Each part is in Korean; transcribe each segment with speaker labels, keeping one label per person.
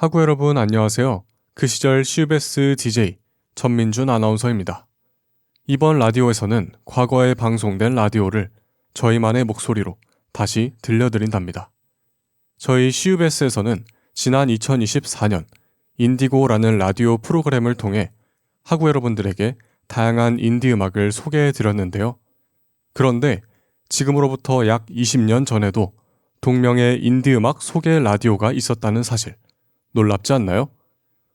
Speaker 1: 하구 여러분 안녕하세요. 그 시절 슈베스 DJ 전민준 아나운서입니다. 이번 라디오에서는 과거에 방송된 라디오를 저희만의 목소리로 다시 들려드린답니다. 저희 슈베스에서는 지난 2024년 인디고라는 라디오 프로그램을 통해 하구 여러분들에게 다양한 인디 음악을 소개해 드렸는데요. 그런데 지금으로부터 약 20년 전에도 동명의 인디 음악 소개 라디오가 있었다는 사실 놀랍지 않나요?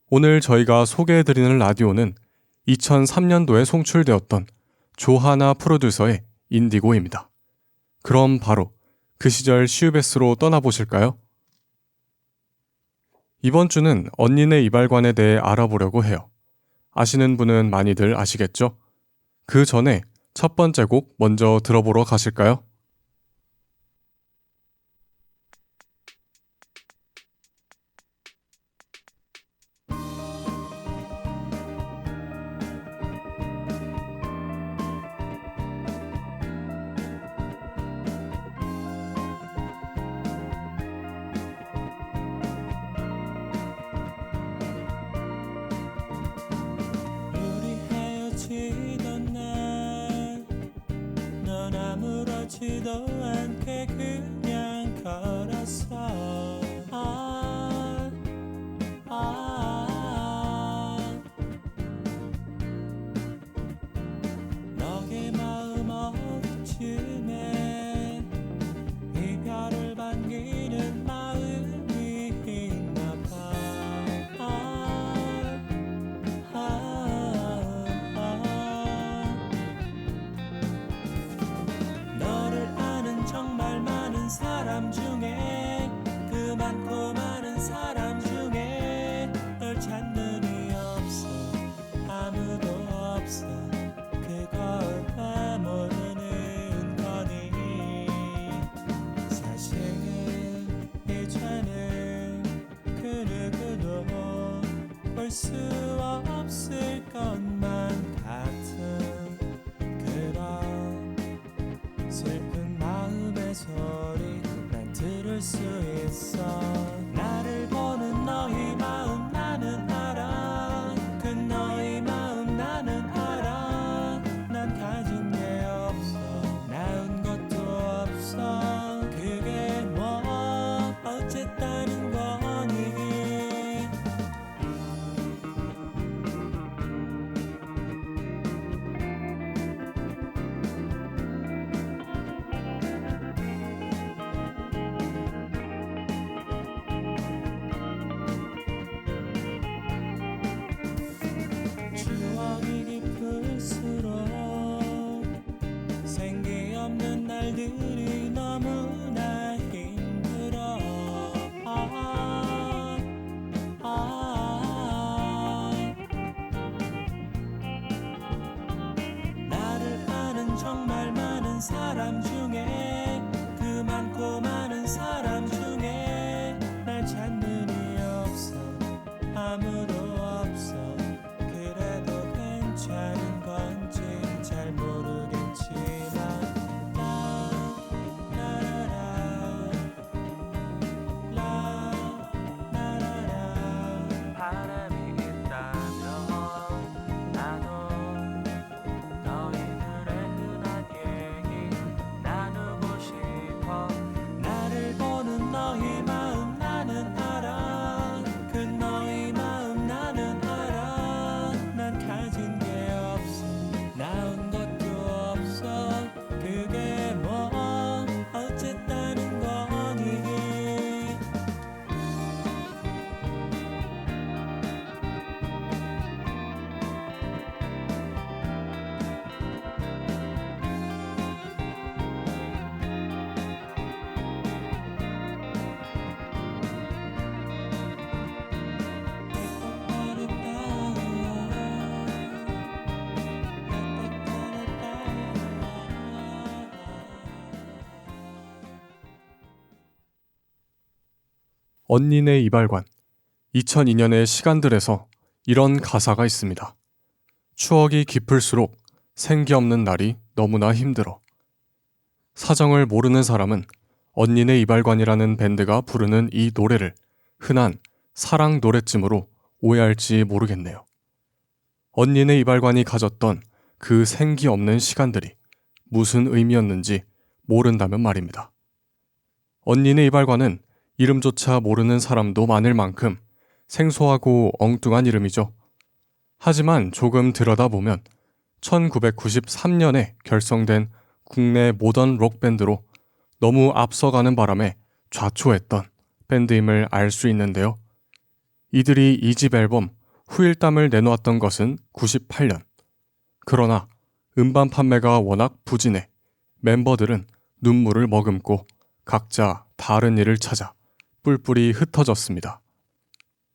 Speaker 1: 오늘 저희가 소개해 드리는 라디오는 2003년도에 송출되었던 조하나 프로듀서의 인디고입니다. 그럼 바로 그 시절 슈베스로 떠나보실까요? 이번 주는 언니네 이발관에 대해 알아보려고 해요. 아시는 분은 많이들 아시겠죠? 그 전에 첫 번째 곡 먼저 들어보러 가실까요?
Speaker 2: 우리 헤어지던 날 넌 아무렇지도 않게 그냥 걸었어. 아, 아, 너의 마음 어디쯤에 이별을 반기는 마음이 있나 봐. 너를 아는 정말 많은 사람 중에 그 많고 많은 사람 중에 널 찾는 이 없어. 아무도 없어. 그걸 다 모르는 거니. 사실 이제는 그 누구도 볼 수 없을 것만 같은 그런 슬픈 마음의 소리 난 들을 수 있어. 나를 보는 너의 마음 나는 알아. 그 너의 마음 나는 알아. 난 가진 게 없어. 낳은 것도 없어. 그게 뭐 어쨌다는 거니. 추억이 깊을수록 생기 없는 날들이 너무나 힘들어. 나를 아는 정말 많은 사람 중에 그 많고 많은 사람 중에 날 찾는 이 없어. 아무도 없어. 그래도 괜찮은 건지 잘 모르겠지만 라라라 바람이 있다면 나도 너희들의 흔한 얘기 나누고 싶어. 나를 보는 너의 마음 나는 알아. 그 너의 마음 나는 알아. 난 가진 게 없어. 낳은 것도 없어. 그게 뭐 어쨌다는 거니.
Speaker 1: 언니네 이발관 2002년의 시간들에서 이런 가사가 있습니다. 추억이 깊을수록 생기 없는 날이 너무나 힘들어. 사정을 모르는 사람은 언니네 이발관이라는 밴드가 부르는 이 노래를 흔한 사랑 노랫짐으로 오해할지 모르겠네요. 언니네 이발관이 가졌던 그 생기 없는 시간들이 무슨 의미였는지 모른다면 말입니다. 언니네 이발관은 이름조차 모르는 사람도 많을 만큼 생소하고 엉뚱한 이름이죠. 하지만 조금 들여다보면 1993년에 결성된 국내 모던 록밴드로 너무 앞서가는 바람에 좌초했던 밴드임을 알 수 있는데요. 이들이 2집 앨범 후일담을 내놓았던 것은 98년. 그러나 음반 판매가 워낙 부진해 멤버들은 눈물을 머금고 각자 다른 일을 찾아 뿔뿔이 흩어졌습니다.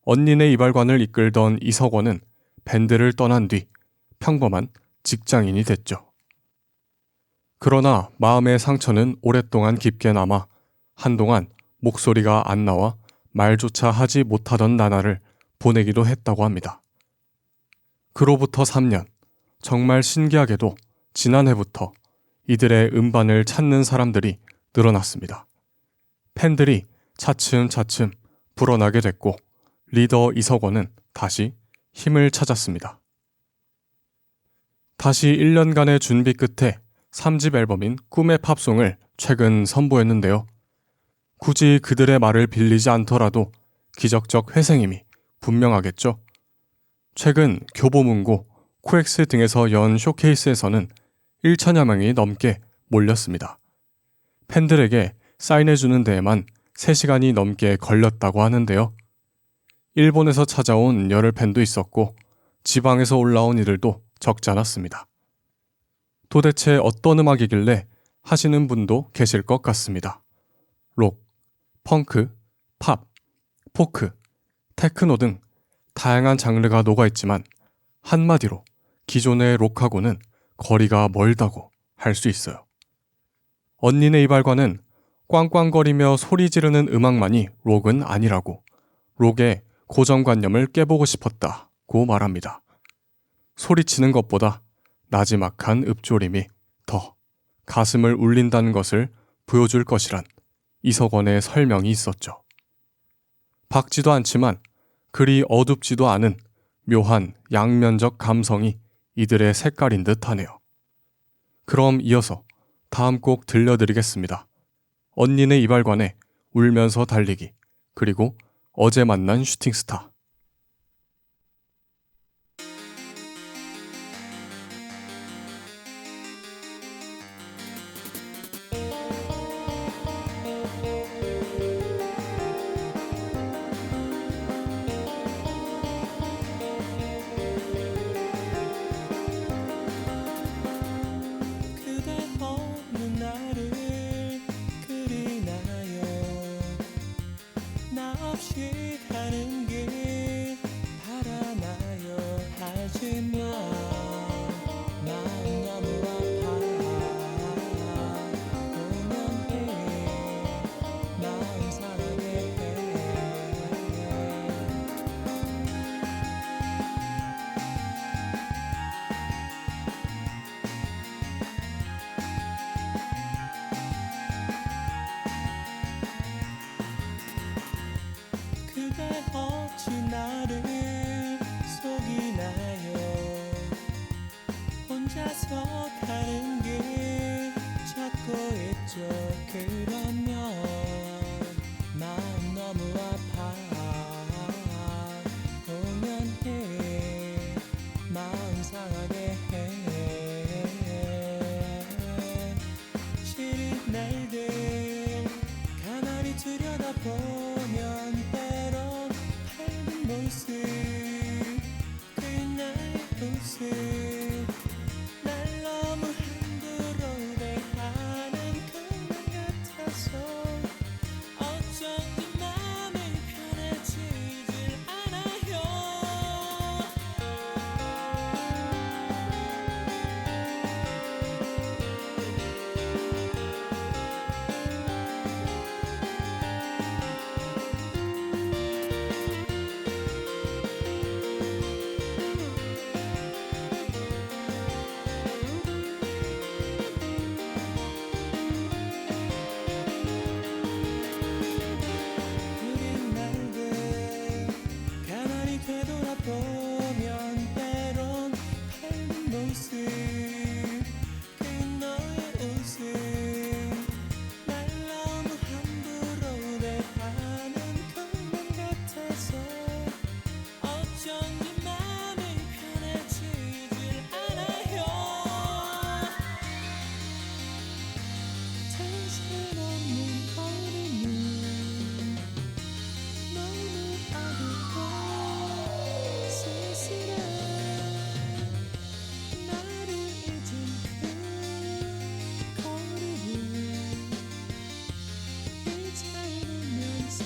Speaker 1: 언니네 이발관을 이끌던 이석원은 밴드를 떠난 뒤 평범한 직장인이 됐죠. 그러나 마음의 상처는 오랫동안 깊게 남아 한동안 목소리가 안 나와 말조차 하지 못하던 나날을 보내기도 했다고 합니다. 그로부터 3년, 정말 신기하게도 지난해부터 이들의 음반을 찾는 사람들이 늘어났습니다. 팬들이 차츰차츰 불어나게 됐고 리더 이석원은 다시 힘을 찾았습니다. 다시 1년간의 준비 끝에 3집 앨범인 꿈의 팝송을 최근 선보였는데요. 굳이 그들의 말을 빌리지 않더라도 기적적 회생임이 분명하겠죠. 최근 교보문고, 코엑스 등에서 연 쇼케이스에서는 1천여 명이 넘게 몰렸습니다. 팬들에게 사인해주는 데에만 3시간이 넘게 걸렸다고 하는데요. 일본에서 찾아온 열혈 팬도 있었고 지방에서 올라온 이들도 적지 않았습니다. 도대체 어떤 음악이길래 하시는 분도 계실 것 같습니다. 록, 펑크, 팝, 포크, 테크노 등 다양한 장르가 녹아있지만 한마디로 기존의 록하고는 거리가 멀다고 할 수 있어요. 언니네 이발관은 꽝꽝거리며 소리 지르는 음악만이 록은 아니라고, 록의 고정관념을 깨보고 싶었다고 말합니다. 소리치는 것보다 나지막한 읍조림이 더 가슴을 울린다는 것을 보여줄 것이란 이석원의 설명이 있었죠. 밝지도 않지만 그리 어둡지도 않은 묘한 양면적 감성이 이들의 색깔인 듯 하네요. 그럼 이어서 다음 곡 들려드리겠습니다. 언니네 이발관의 울면서 달리기, 그리고 어제 만난 슈팅스타.
Speaker 2: 그대 없는 나를 그리나요? 나 없이 가는 길 정신없는 걸음은 너무 어둡고 쓸쓸한 나를 잊은 그 거리를 잊혀보면서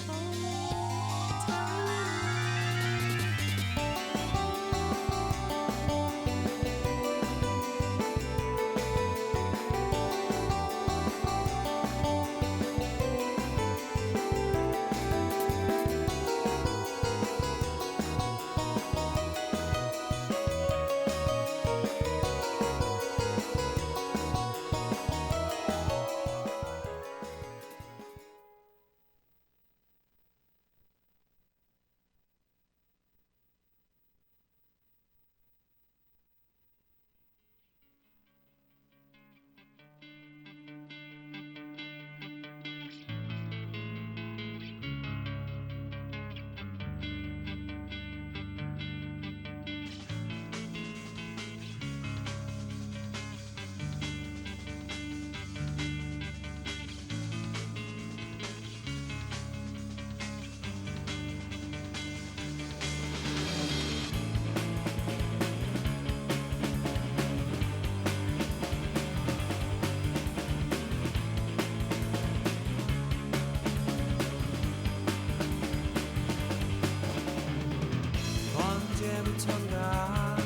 Speaker 2: 언제부턴가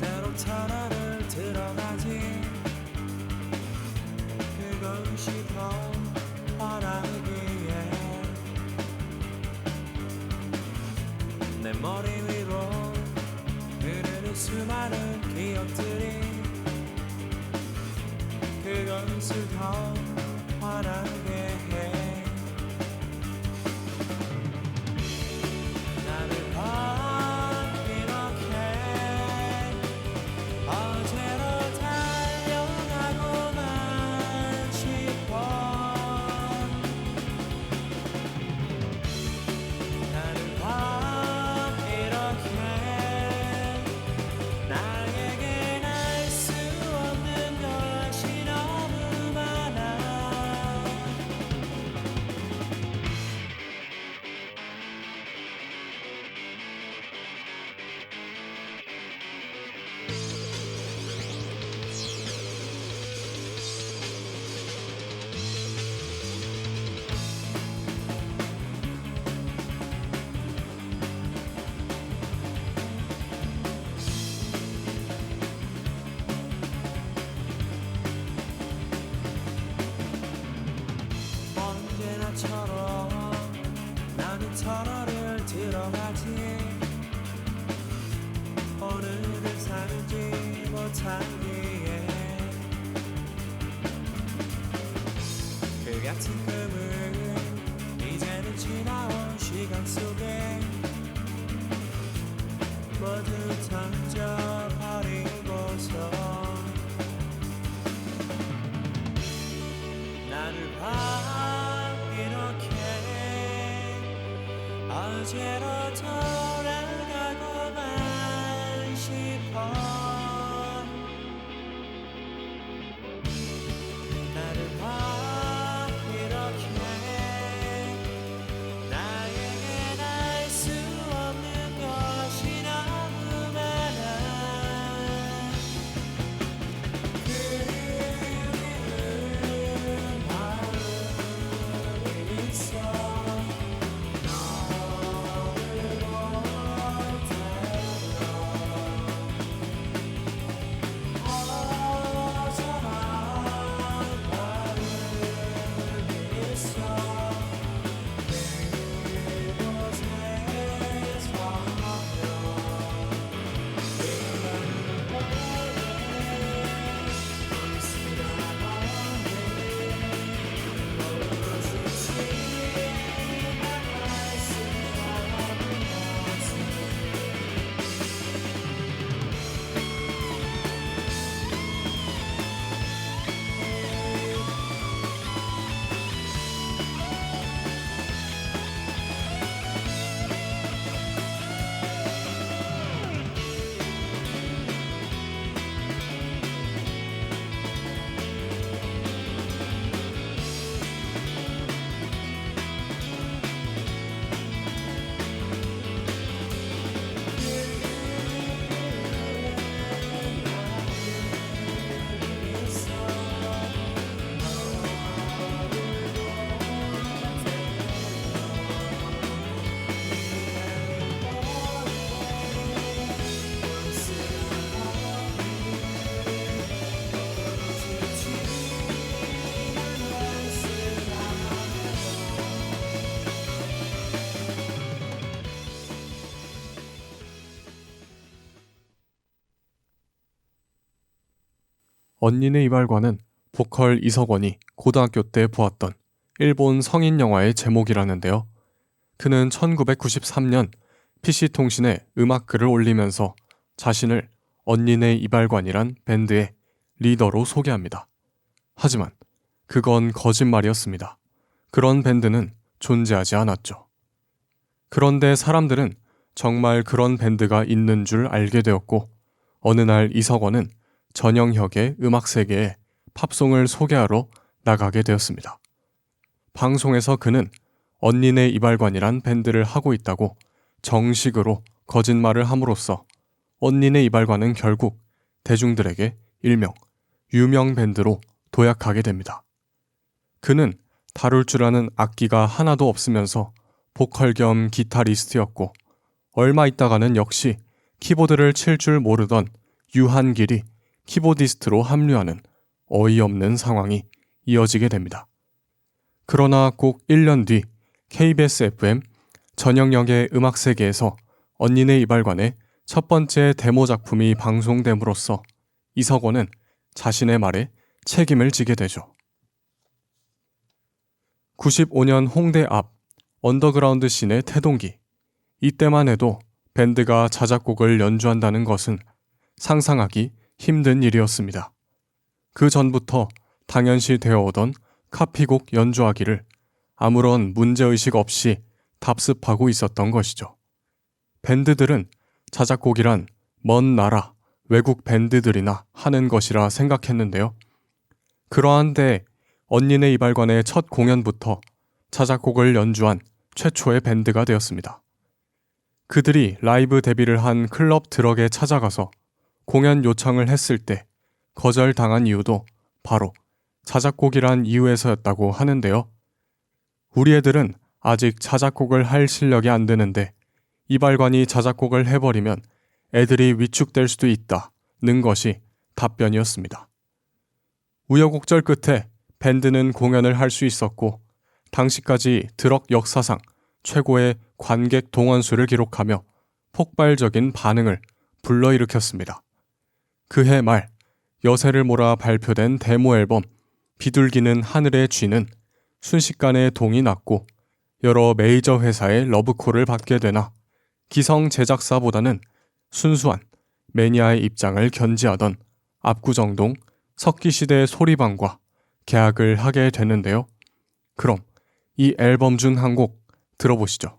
Speaker 2: 때론 터널을 들어가지 그것이 더 환하기에 내 머리 위로 흐르는 수많은 기억들이 그것을 더 환하게 해 나를 봐 어제로 달려가고만 싶어 나는 봐 이렇게 나에겐 알 수 없는 것이 너무 많아 언제나처럼 나는 터널을 들어가지 오늘을 살지 못하기에 그 같은 꿈은 이제는 지나온 시간 속에 모두 던져버리고서 나를 봐 이렇게 어제로 돌아가고만 싶어 나를 봐 이렇게 나에겐 알 수 없는 것이 너무 많아 너를 볼 때로
Speaker 1: 언니네 이발관은 보컬 이석원이 고등학교 때 보았던 일본 성인 영화의 제목이라는데요. 그는 1993년 PC통신에 음악글을 올리면서 자신을 언니네 이발관이란 밴드의 리더로 소개합니다. 하지만 그건 거짓말이었습니다. 그런 밴드는 존재하지 않았죠. 그런데 사람들은 정말 그런 밴드가 있는 줄 알게 되었고, 어느 날 이석원은 전영혁의 음악 세계에 팝송을 소개하러 나가게 되었습니다. 방송에서 그는 언니네 이발관이란 밴드를 하고 있다고 정식으로 거짓말을 함으로써 언니네 이발관은 결국 대중들에게 일명 유명 밴드로 도약하게 됩니다. 그는 다룰 줄 아는 악기가 하나도 없으면서 보컬 겸 기타리스트였고, 얼마 있다가는 역시 키보드를 칠 줄 모르던 유한길이 키보디스트로 합류하는 어이없는 상황이 이어지게 됩니다. 그러나 꼭 1년 뒤 KBS FM 전영역의 음악 세계에서 언니네 이발관의 첫 번째 데모 작품이 방송됨으로써 이석원은 자신의 말에 책임을 지게 되죠. 95년 홍대 앞 언더그라운드 씬의 태동기. 이때만 해도 밴드가 자작곡을 연주한다는 것은 상상하기 힘든 일이었습니다. 그 전부터 당연시 되어 오던 카피곡 연주하기를 아무런 문제의식 없이 답습하고 있었던 것이죠. 밴드들은 자작곡이란 먼 나라, 외국 밴드들이나 하는 것이라 생각했는데요. 그러한데 언니네 이발관의 첫 공연부터 자작곡을 연주한 최초의 밴드가 되었습니다. 그들이 라이브 데뷔를 한 클럽 드럭에 찾아가서 공연 요청을 했을 때 거절당한 이유도 바로 자작곡이란 이유에서였다고 하는데요. 우리 애들은 아직 자작곡을 할 실력이 안 되는데 이발관이 자작곡을 해버리면 애들이 위축될 수도 있다는 것이 답변이었습니다. 우여곡절 끝에 밴드는 공연을 할 수 있었고, 당시까지 드럭 역사상 최고의 관객 동원수를 기록하며 폭발적인 반응을 불러일으켰습니다. 그해 말 여세를 몰아 발표된 데모 앨범 비둘기는 하늘에 쥐는 순식간에 동이 났고, 여러 메이저 회사의 러브콜을 받게 되나 기성 제작사보다는 순수한 매니아의 입장을 견지하던 압구정동 석기시대 소리방과 계약을 하게 되는데요. 그럼 이 앨범 중 한 곡 들어보시죠.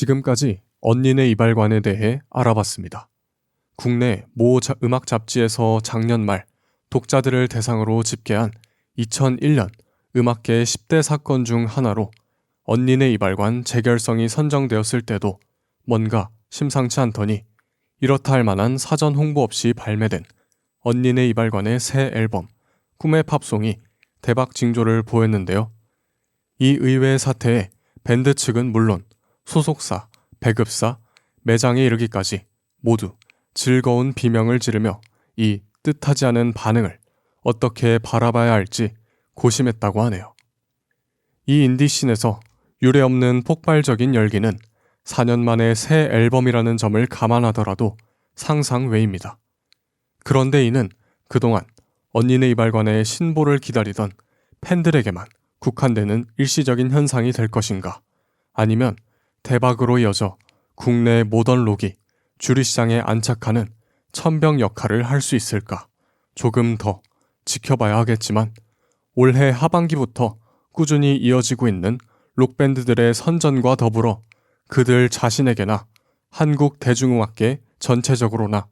Speaker 1: 지금까지 언니네 이발관에 대해 알아봤습니다. 국내 모 음악 잡지에서 작년 말 독자들을 대상으로 집계한 2001년 음악계 10대 사건 중 하나로 언니네 이발관 재결성이 선정되었을 때도 뭔가 심상치 않더니 이렇다 할 만한 사전 홍보 없이 발매된 언니네 이발관의 새 앨범 꿈의 팝송이 대박 징조를 보였는데요. 이 의외의 사태에 밴드 측은 물론 소속사, 배급사, 매장에 이르기까지 모두 즐거운 비명을 지르며 이 뜻하지 않은 반응을 어떻게 바라봐야 할지 고심했다고 하네요. 이 인디씬에서 유례없는 폭발적인 열기는 4년 만에 새 앨범이라는 점을 감안하더라도 상상 외입니다. 그런데 이는 그동안 언니네 이발관의 신보를 기다리던 팬들에게만 국한되는 일시적인 현상이 될 것인가, 아니면 대박으로 이어져 국내 모던 록이 주류시장에 안착하는 천병 역할을 할 수 있을까 조금 더 지켜봐야 하겠지만, 올해 하반기부터 꾸준히 이어지고 있는 록밴드들의 선전과 더불어 그들 자신에게나 한국 대중음악계 전체적으로나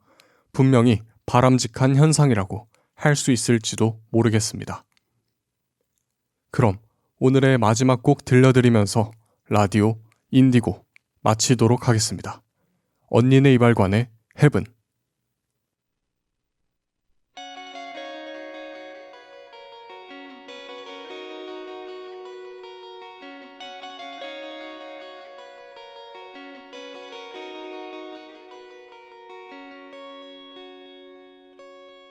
Speaker 1: 분명히 바람직한 현상이라고 할 수 있을지도 모르겠습니다. 그럼 오늘의 마지막 곡 들려드리면서 라디오 인디고 마치도록 하겠습니다. 언니네 이발관의 헤븐.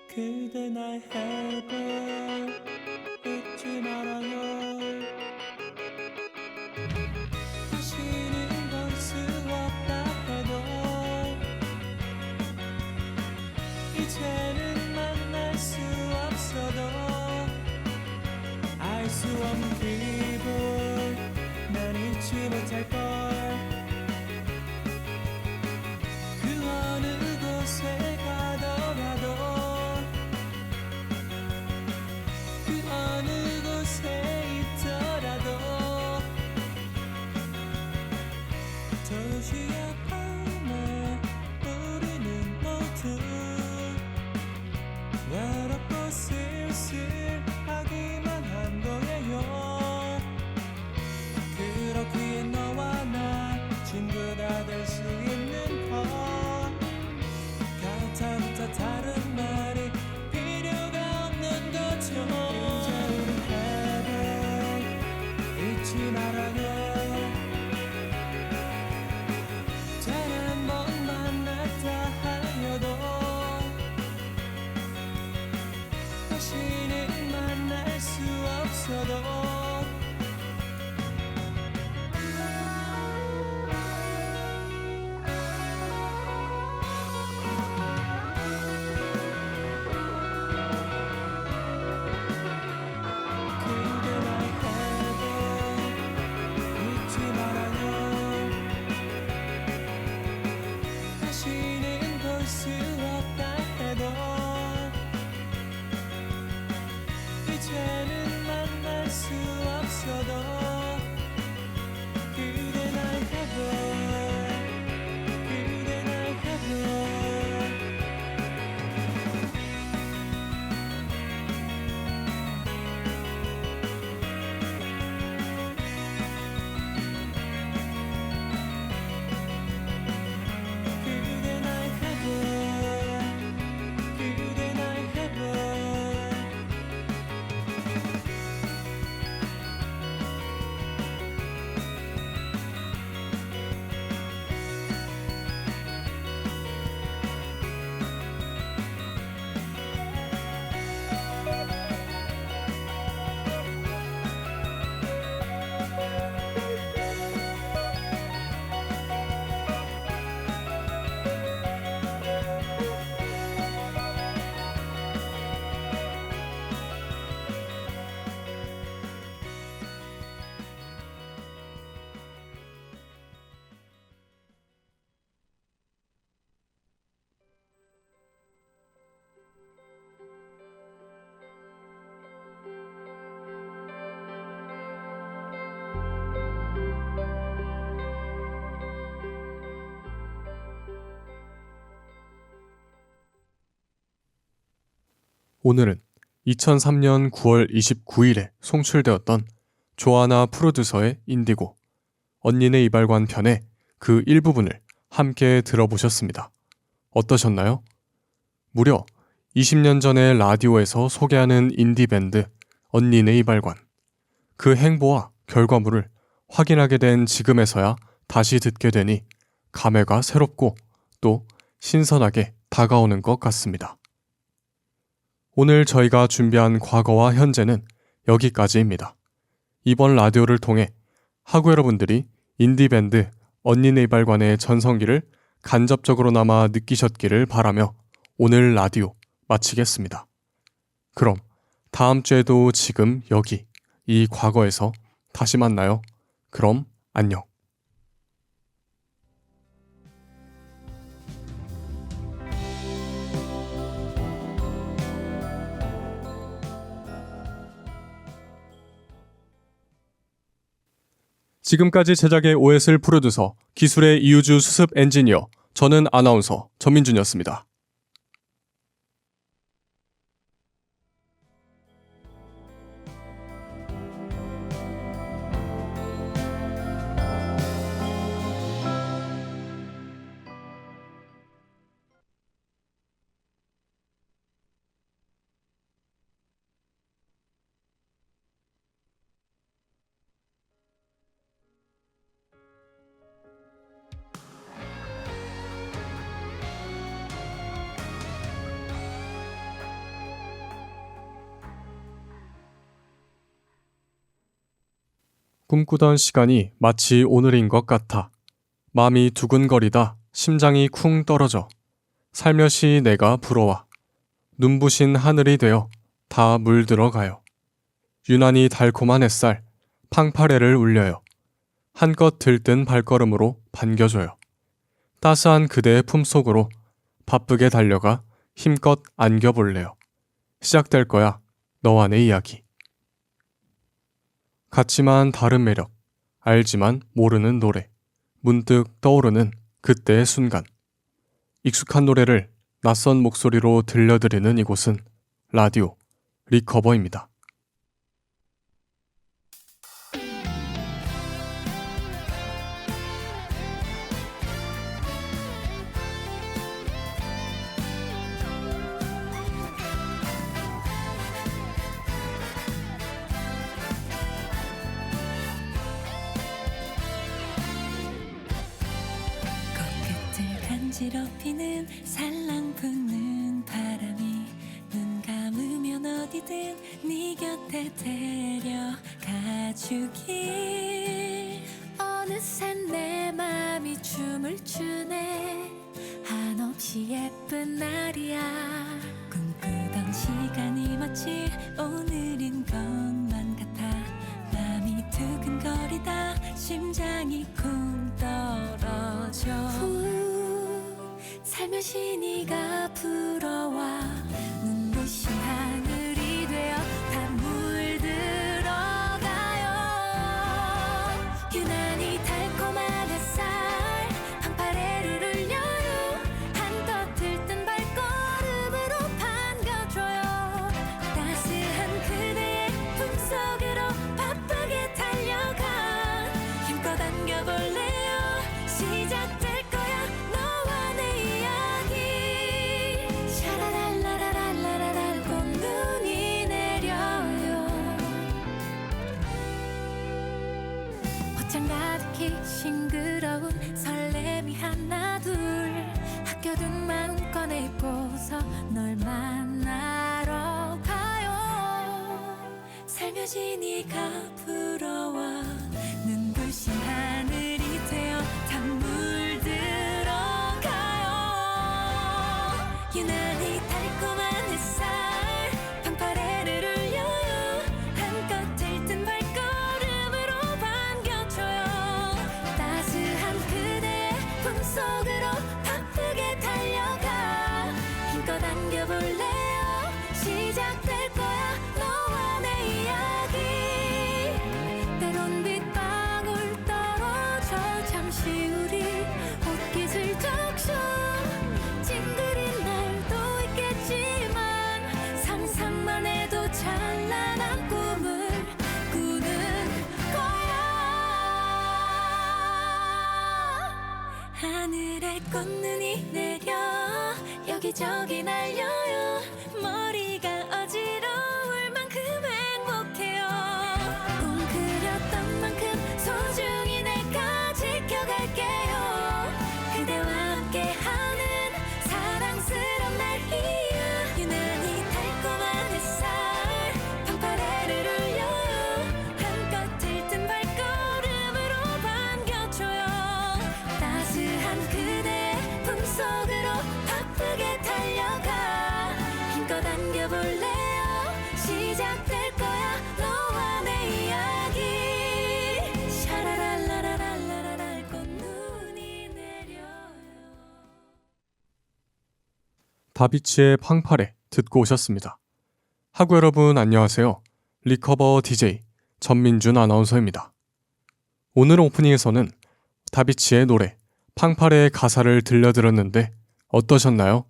Speaker 2: 그대 나의 heaven 잊지 말아요. 다시는 볼 수 없다 해도 이제는 만날 수 없어도 알 수 없는 기분 난 잊지 못할걸. 그 어느 곳에 가더라도 그 어느 곳에 있더라도 도시의 밤에 우리는 모두 외롭고 쓸쓸하기만 한 거예요. 그렇기에 너와 나 친구가 될 수 있는 것 같아부터 다른 말이 필요가 없는 거죠. 이제 우리 heaven 잊지 말아요. 단 한 번 만났다 하여도 다시는 만날 수 없어도 그대 나의 heaven 잊지 말아요. 다시는 볼 수 없다 해도 이제는 만날 수 없어도 그대 나의 heaven 그대 나의 heaven 그대 나의 heaven
Speaker 1: 오늘은 2003년 9월 29일에 송출되었던 조아나 프로듀서의 인디고, 언니네 이발관 편의 그 일부분을 함께 들어보셨습니다. 어떠셨나요? 무려 20년 전에 라디오에서 소개하는 인디밴드 언니네 이발관. 그 행보와 결과물을 확인하게 된 지금에서야 다시 듣게 되니 감회가 새롭고 또 신선하게 다가오는 것 같습니다. 오늘 저희가 준비한 과거와 현재는 여기까지입니다. 이번 라디오를 통해 하구 여러분들이 인디밴드 언니네 이발관의 전성기를 간접적으로나마 느끼셨기를 바라며 오늘 라디오 마치겠습니다. 그럼 다음 주에도 지금 여기 이 과거에서 다시 만나요. 그럼 안녕. 지금까지 제작의 OS를 프로듀서, 기술의 이우주 수습 엔지니어, 저는 아나운서 전민준이었습니다. 꿈꾸던 시간이 마치 오늘인 것 같아. 마음이 두근거리다 심장이 쿵 떨어져. 살며시 내가 불어와. 눈부신 하늘이 되어 다 물들어가요. 유난히 달콤한 햇살, 팡파레를 울려요. 한껏 들뜬 발걸음으로 반겨줘요. 따스한 그대의 품속으로 바쁘게 달려가 힘껏 안겨볼래요. 시작될 거야, 너와 내 이야기. 같지만 다른 매력, 알지만 모르는 노래, 문득 떠오르는 그때의 순간. 익숙한 노래를 낯선 목소리로 들려드리는 이곳은 라디오 리커버입니다.
Speaker 2: 간지럽히는 살랑 부는 바람이 눈 감으면 어디든 네 곁에 데려가주길. 어느새 내 맘이 춤을 추네. 한없이 예쁜 날이야. 꿈꾸던 시간이 마치 오늘인 것만 같아. 맘이 두근거리다 심장이 쿵 떨어져. 살며시 네가 불어와. 눈부신 하늘이 되어 다 물들어가요. 유난히 달콤한 햇살, 팡파레를 울려요. 한껏 들뜬 발걸음으로 반겨줘요. 따스한 그대의 품속으로 바쁘게 달려가. 힘껏 안겨볼래요. 시작될 거야, 너와 내 이야기. 샤라랄라라랄라랄 꽃눈이 내려요. 옷장 가득히 싱그러운 설렘이 하나 둘. 아껴둔 마음껏 입고서 널 만나러 가요. 살며시 네가 불어와. 눈부신 하늘이 되어 다 물들어가요. 유난히 달콤한 햇살, 팡파레를 울려요. 한껏 들뜬 발걸음으로 반겨줘요. 따스한 그대의 품속으로 바쁘게 달려가. 힘껏 안겨볼래요. 시작될 거야, 너와 내 이야기. 때론 빗방울 떨어져 잠시 우리 옷깃을 적셔. 찡그린 날도
Speaker 3: 꽃눈이 내려 여기저기 날려요. 머리가 어지러울 만큼 행복해요. 웅크렸던 만큼 소중히 내가 지켜갈게요. 그대와 함께하는 사랑스러운 날이야. 유난히 달콤한 햇살 방파레를 울려요. 한껏 들뜬 발걸음으로 반겨줘요. 따스한 그대의 품속으로 바쁘게 달려가 힘껏 안겨볼래요. 시작될 거야 너와 내 이야기. 샤라랄라라랄라랄 꽃눈이 내려요.
Speaker 1: 다비치의 팡파레 듣고 오셨습니다. 하구 여러분 안녕하세요. 리커버 DJ 전민준 아나운서입니다. 오늘 오프닝에서는 다비치의 노래 팡파레의 가사를 들려드렸는데 어떠셨나요?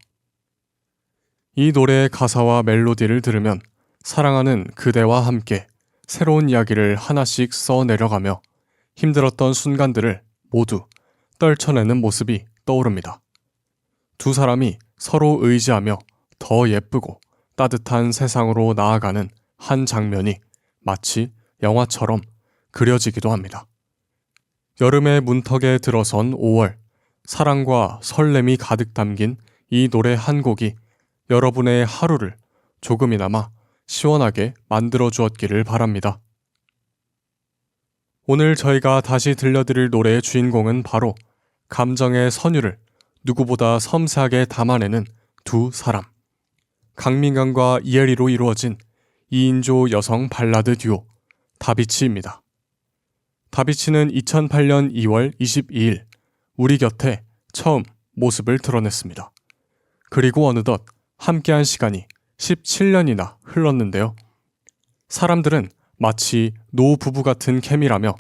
Speaker 1: 이 노래의 가사와 멜로디를 들으면 사랑하는 그대와 함께 새로운 이야기를 하나씩 써내려가며 힘들었던 순간들을 모두 떨쳐내는 모습이 떠오릅니다. 두 사람이 서로 의지하며 더 예쁘고 따뜻한 세상으로 나아가는 한 장면이 마치 영화처럼 그려지기도 합니다. 여름의 문턱에 들어선 5월, 사랑과 설렘이 가득 담긴 이 노래 한 곡이 여러분의 하루를 조금이나마 시원하게 만들어 주었기를 바랍니다. 오늘 저희가 다시 들려드릴 노래의 주인공은 바로 감정의 선율을 누구보다 섬세하게 담아내는 두 사람. 강민강과 이혜리로 이루어진 2인조 여성 발라드 듀오 다비치입니다. 다비치는 2008년 2월 22일 우리 곁에 처음 모습을 드러냈습니다. 그리고 어느덧 함께한 시간이 17년이나 흘렀는데요. 사람들은 마치 노부부 같은 케미라며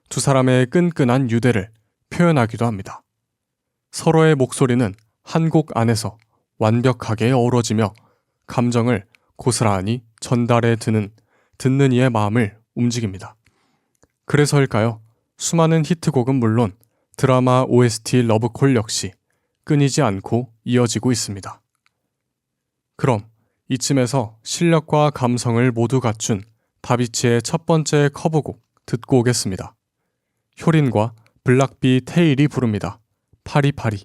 Speaker 1: 두 사람의 끈끈한 유대를 표현하기도 합니다. 서로의 목소리는 한 곡 안에서 완벽하게 어우러지며 감정을 고스란히 전달해 듣는 이의 마음을 움직입니다. 그래서일까요? 수많은 히트곡은 물론 드라마 OST 러브콜 역시 끊이지 않고 이어지고 있습니다. 그럼 이쯤에서 실력과 감성을 모두 갖춘 다비치의 첫 번째 커버곡 듣고 오겠습니다. 효린과 블락비 테일이 부릅니다. 파리파리.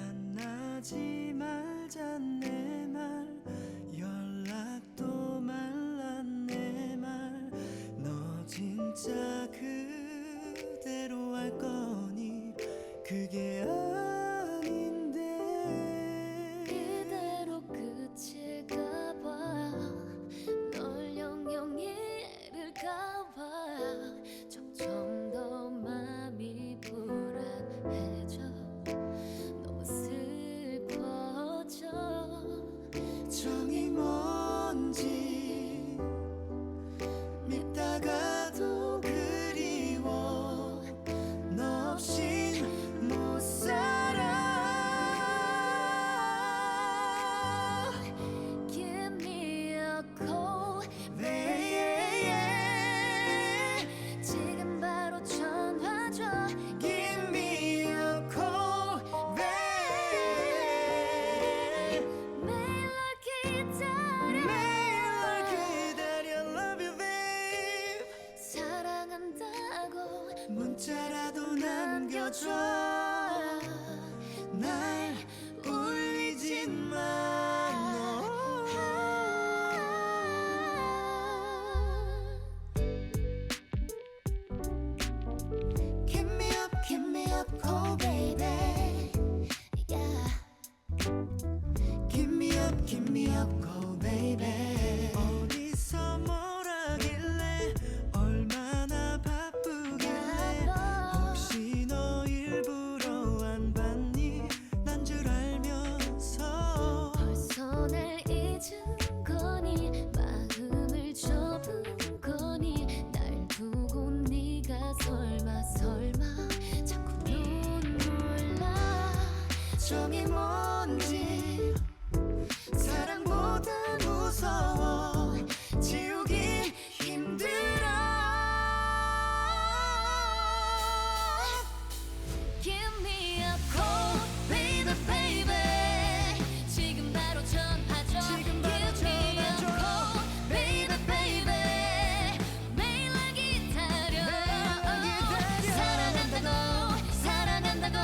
Speaker 2: 만나지 말자 내 말 연락도 말라 내 말 너 진짜 그대로 할 거니 그게 아닌데
Speaker 3: 이대로 끝일까봐 널 영영 잃을까봐 점점 더 마음이 불안해져. 너무 슬퍼져.
Speaker 2: 정이 뭔지 믿다가도 그리워 너 없인 못 살아 감정이 뭔지 사랑보다 무서워 지우기 힘들어
Speaker 3: Give me a call, baby, baby. 지금 바로 전화줘.
Speaker 2: 지금 바로
Speaker 3: Give me a
Speaker 2: 전화줘.
Speaker 3: call, baby, baby. 매일 날 기다려. 사랑한다고, 사랑한다고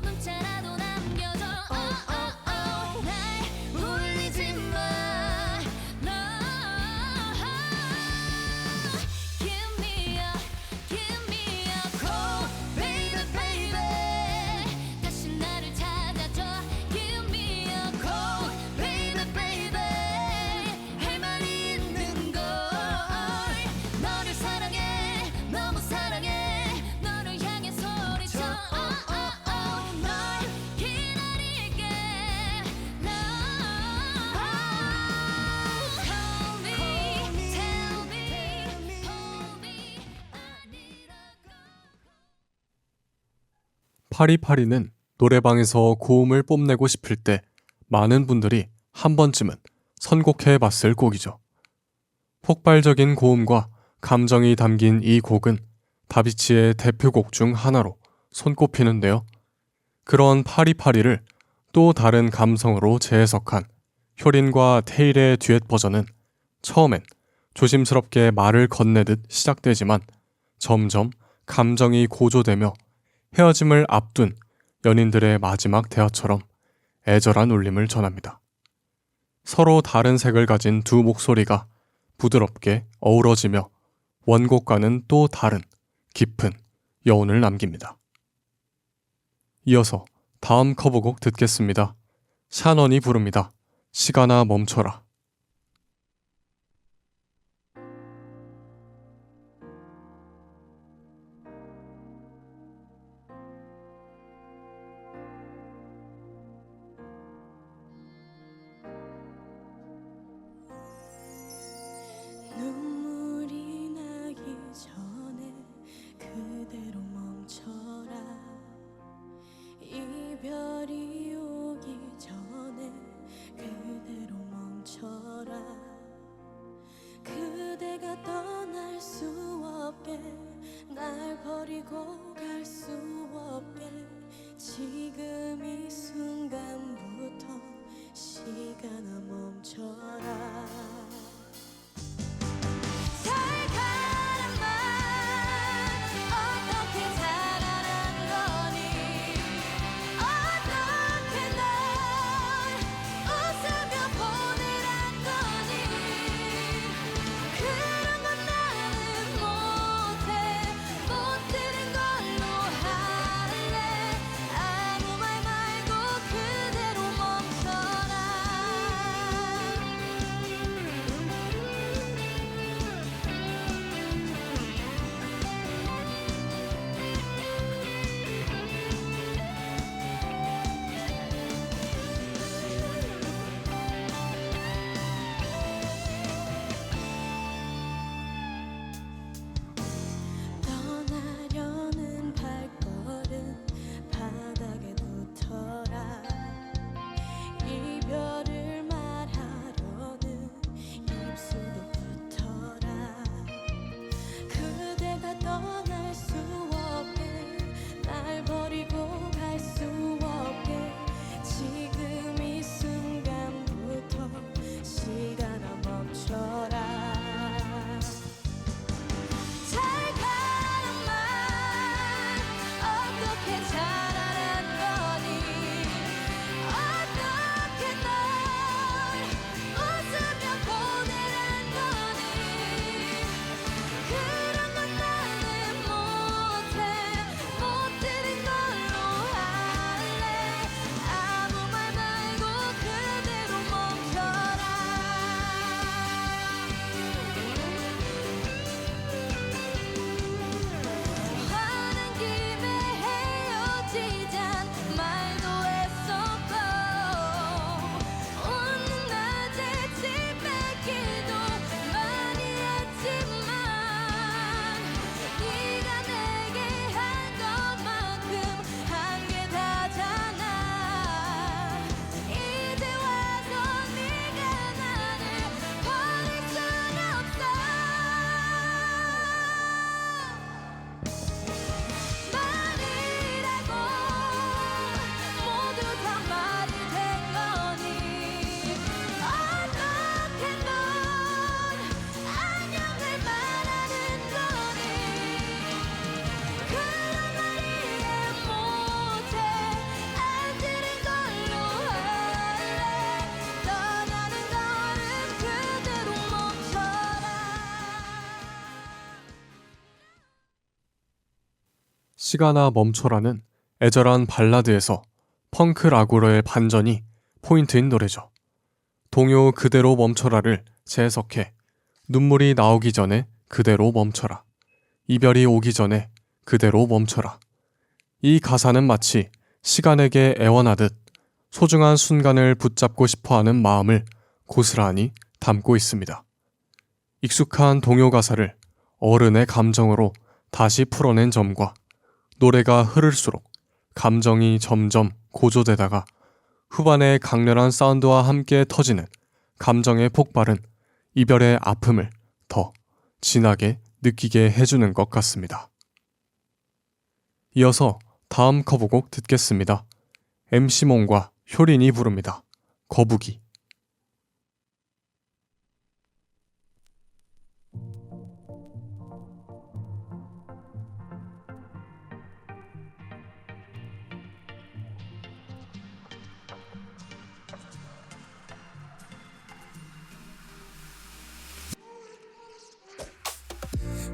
Speaker 3: 문자라도 남겨줘. 날 울리지 마. No. Give me a call, baby, baby. 다시 나를 찾아줘. Give me a call, baby, baby. 할 말이 있는 걸. 너를 사랑해, 너무 사랑해. 너를 향해 소리쳐. 널 기다릴게. Call me, tell me, hold me. 아니라고.
Speaker 1: 파리파리는 노래방에서 고음을 뽐내고 싶을 때 많은 분들이 한 번쯤은 선곡해 봤을 곡이죠. 폭발적인 고음과 감정이 담긴 이 곡은 다비치의 대표곡 중 하나로 손꼽히는데요. 그런 파리파리를 또 다른 감성으로 재해석한 효린과 테일의 듀엣 버전은 처음엔 조심스럽게 말을 건네듯 시작되지만 점점 감정이 고조되며 헤어짐을 앞둔 연인들의 마지막 대화처럼 애절한 울림을 전합니다. 서로 다른 색을 가진 두 목소리가 부드럽게 어우러지며 원곡과는 또 다른 깊은 여운을 남깁니다. 이어서 다음 커버곡 듣겠습니다. 샤넌이 부릅니다. 시간아 멈춰라.
Speaker 2: 눈물이 나기 전에 그대로 멈춰라 이별이 오기 전에 그대로 멈춰라
Speaker 1: 시간아 멈춰라는 애절한 발라드에서 펑크 락으로의 반전이 포인트인 노래죠. 동요 그대로 멈춰라를 재해석해 눈물이 나오기 전에 그대로 멈춰라. 이별이 오기 전에 그대로 멈춰라. 이 가사는 마치 시간에게 애원하듯 소중한 순간을 붙잡고 싶어하는 마음을 고스란히 담고 있습니다. 익숙한 동요 가사를 어른의 감정으로 다시 풀어낸 점과 노래가 흐를수록 감정이 점점 고조되다가 후반의 강렬한 사운드와 함께 터지는 감정의 폭발은 이별의 아픔을 더 진하게 느끼게 해주는 것 같습니다. 이어서 다음 커브곡 듣겠습니다. MC몽과 효린이 부릅니다. 거북이.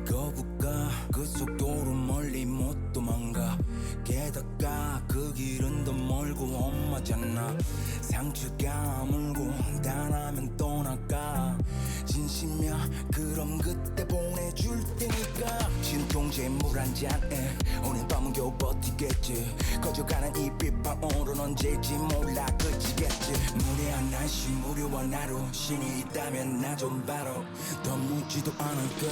Speaker 2: 거북아 그 속도로 멀리 못 도망가 게다가 그 길은 더 멀고 험하잖아 상처가 아물고 다 나면 떠나가 진심이야 그럼 그때 보내줄 테니까 진통제 물 한 잔에 오늘 밤은 겨우 버티겠지 꺼져가는 이 빛밤 오늘 언제일지 몰라 그치겠지 무례한 날씨 무료한 하루 신이 있다면 나 좀 봐라 더 묻지도 않을 걸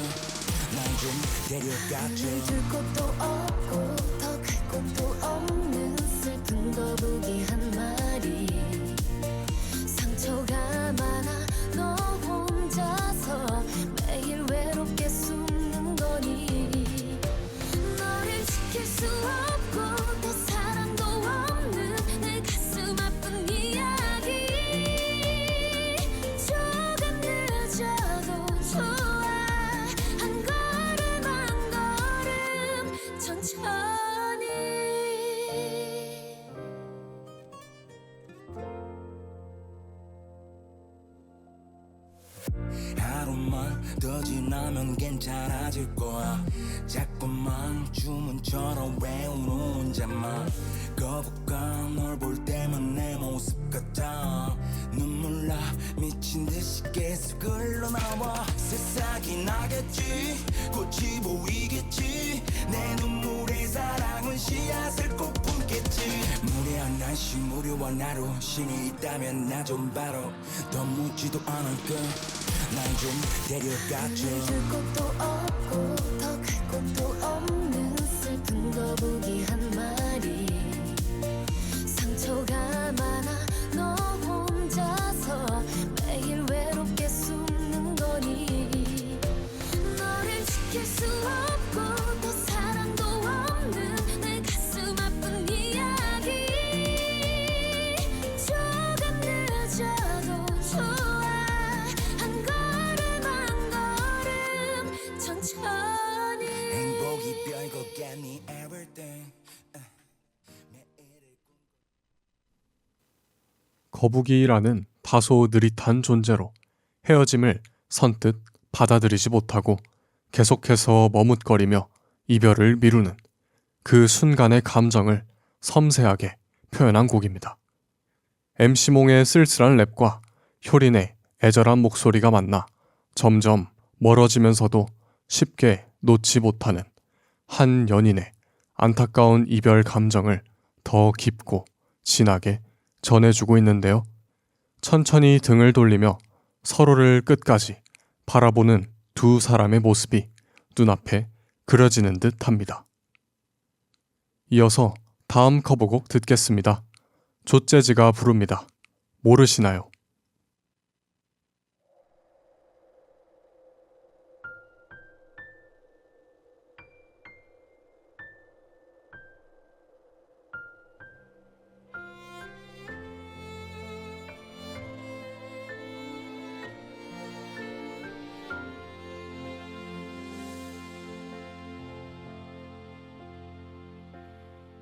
Speaker 2: 날 좀 데려가줘
Speaker 3: 줄 곳도 없고 더 갈 곳도 없는 슬픈 거북이 한 마리 상처가 많아 너 혼자서 매일 외롭게 숨는 거니 너를 지킬 수 없고 또 사랑도 없는 내 가슴 아픈 이야기 조금 늦어도 좋아 한 걸음 한 걸음 천천히
Speaker 2: 하루만 더 지나면 괜찮아질 거야 자꾸만 주문처럼 외우는 혼자만 거북아 널 볼 때만 내 모습 같아 눈물 나 미친 듯이 계속 흘러나와 새싹이 나겠지 꽃이 보이겠지 내 눈물의 사랑은 씨앗을 꼭 품겠지 무례한 날씨 무료한 하루 신이 있다면 나 좀 봐라 더 묻지도 않을 걸날 좀 데려가줘
Speaker 3: 줄 곳도 없고 더 갈 곳도 없는 슬픈 거북이 한 마리 상처가 많아 너 혼자서 매일 외롭게 숨는 거니 너를 지킬 수 없고 또 사랑도 없는 내 가슴 아픈 이야기 조금 늦어도 좋아 한 걸음 한 걸음 천천히
Speaker 2: 행복이 별거겠니 everything
Speaker 1: 거북이라는 다소 느릿한 존재로 헤어짐을 선뜻 받아들이지 못하고 계속해서 머뭇거리며 이별을 미루는 그 순간의 감정을 섬세하게 표현한 곡입니다. MC몽의 쓸쓸한 랩과 효린의 애절한 목소리가 만나 점점 멀어지면서도 쉽게 놓지 못하는 한 연인의 안타까운 이별 감정을 더 깊고 진하게 전해주고 있는데요. 천천히 등을 돌리며 서로를 끝까지 바라보는 두 사람의 모습이 눈앞에 그려지는 듯 합니다. 이어서 다음 커버곡 듣겠습니다. 조재즈가 부릅니다. 모르시나요?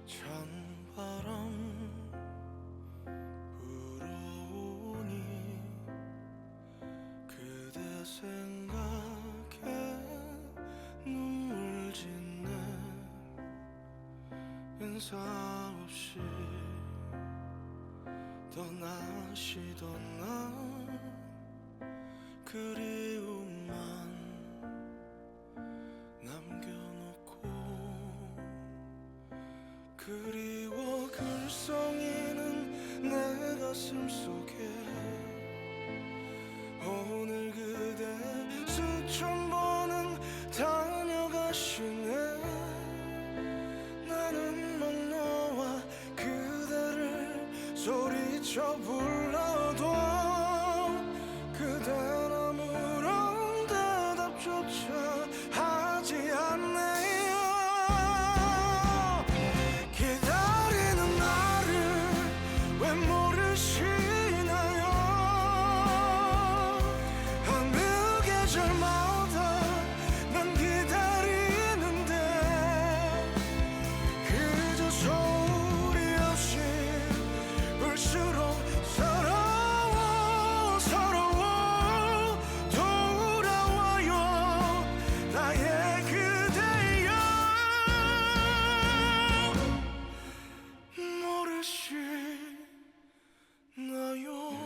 Speaker 2: 찬바람 불어오니 그대 생각에 눈물 짓네
Speaker 4: 인사 없이 떠나시던 날 그리움만 남겨놓고 그리워 글썽이는 내 가슴 속에 오늘 그대 수천 번은 다녀가시네. 나는 막 너와 그대를 소리쳐 불러도 그댄 아무런 대답조차 하지 않네요. 기다리는 나를 왜 모르시나요? 어느 계절마다 난 기다리는데 그저 소리 없이 울수록 서러워 서러워 돌아와요 나의 그대여. 모르시나요?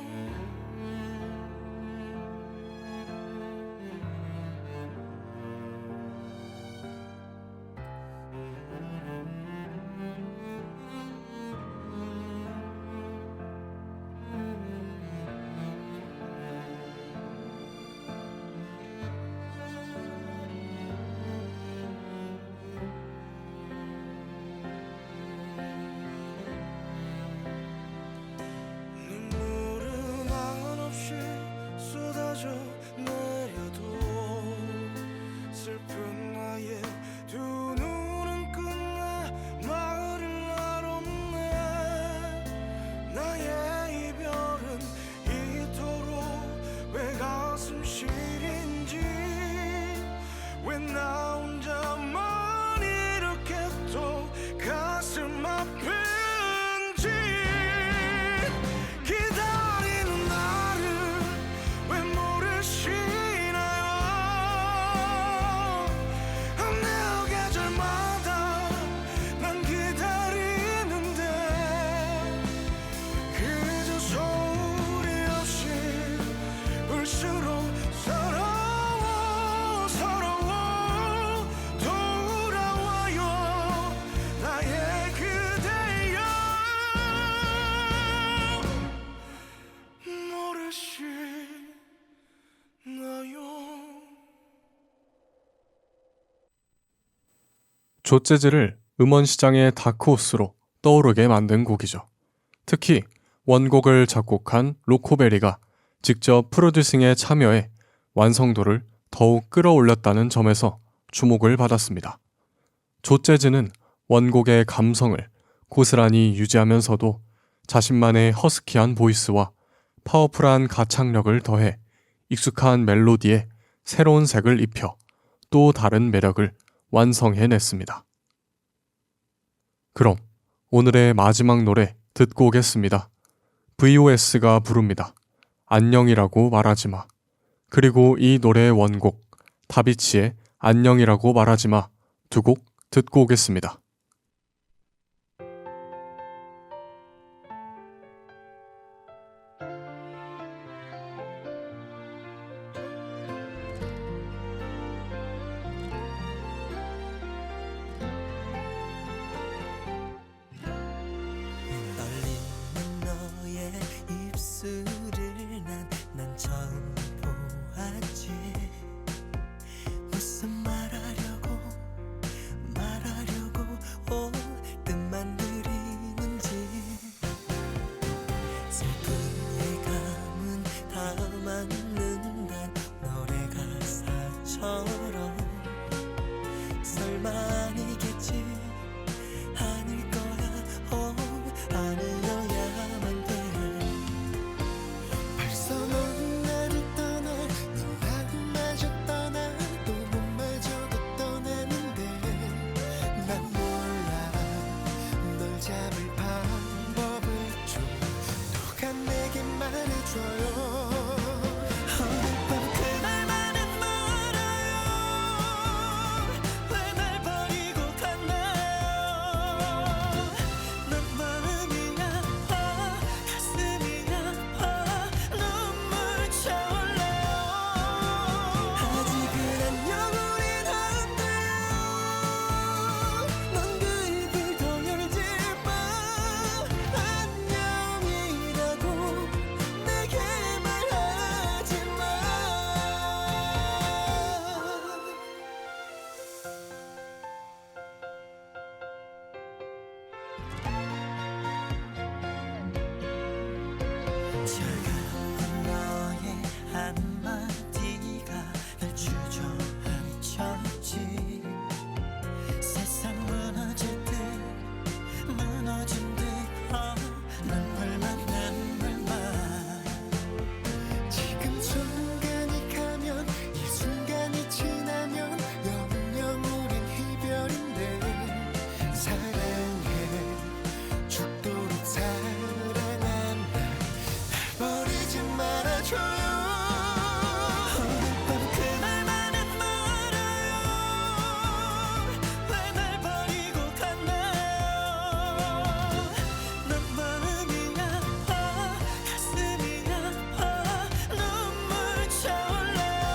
Speaker 4: 눈물은 한없이 쏟아져 내려도 슬픈 나의 두 눈은 끝내 말을 알 없네. 나의 이별은 이토록 왜 가슴 시린지 왜 나 혼자만 이렇게 또 가슴 아픈지 기다리는 나를 왜 모르시나요? 어느 계절마다 난 기다리는데 그저 소리 없이 울수록 서러워 서러워 돌아와요 나의 그대여. 모르시나요?
Speaker 1: 좆재즈를 음원시장의 다크호스로 떠오르게 만든 곡이죠. 특히 원곡을 작곡한 로코베리가 직접 프로듀싱에 참여해 완성도를 더욱 끌어올렸다는 점에서 주목을 받았습니다. 좆재즈는 원곡의 감성을 고스란히 유지하면서도 자신만의 허스키한 보이스와 파워풀한 가창력을 더해 익숙한 멜로디에 새로운 색을 입혀 또 다른 매력을 완성해냈습니다. 그럼 오늘의 마지막 노래 듣고 오겠습니다. VOS가 부릅니다. 안녕이라고 말하지마. 그리고 이 노래의 원곡 다비치의 안녕이라고 말하지마 두 곡 듣고 오겠습니다.
Speaker 5: 떨리는 너의 입술을 난 처음 보았지. 무슨 말하려고 올 듯만 들이는지 슬픈 예감은 담았는단 노래 가사처럼 설마 아니겠지 아닐 거야 아니어야만 돼.
Speaker 4: 벌써 넌 나를 떠나 넌 나마저 떠나 또 몸마저도 떠나는데 난 몰라 널 잡을 방법을 좀 누가 내게 말해줘요.
Speaker 5: 어젯밤 그날만은 말아요. 왜 날 버리고 갔나요? 차가운 너의 한마디가 날 주저앉혔지. 세상 무너질 듯 무너진 듯 눈물만
Speaker 4: 지금 순간이 가면 이 순간이 지나면 영영 우린 이별인데 사랑해 죽도록 사랑한다. 날 버리지 말아줘요.
Speaker 5: 오늘 밤 그날만은 말아요. 왜 날 버리고 갔나요? 난 마음이 아파 가슴이 아파 눈물 차올라요.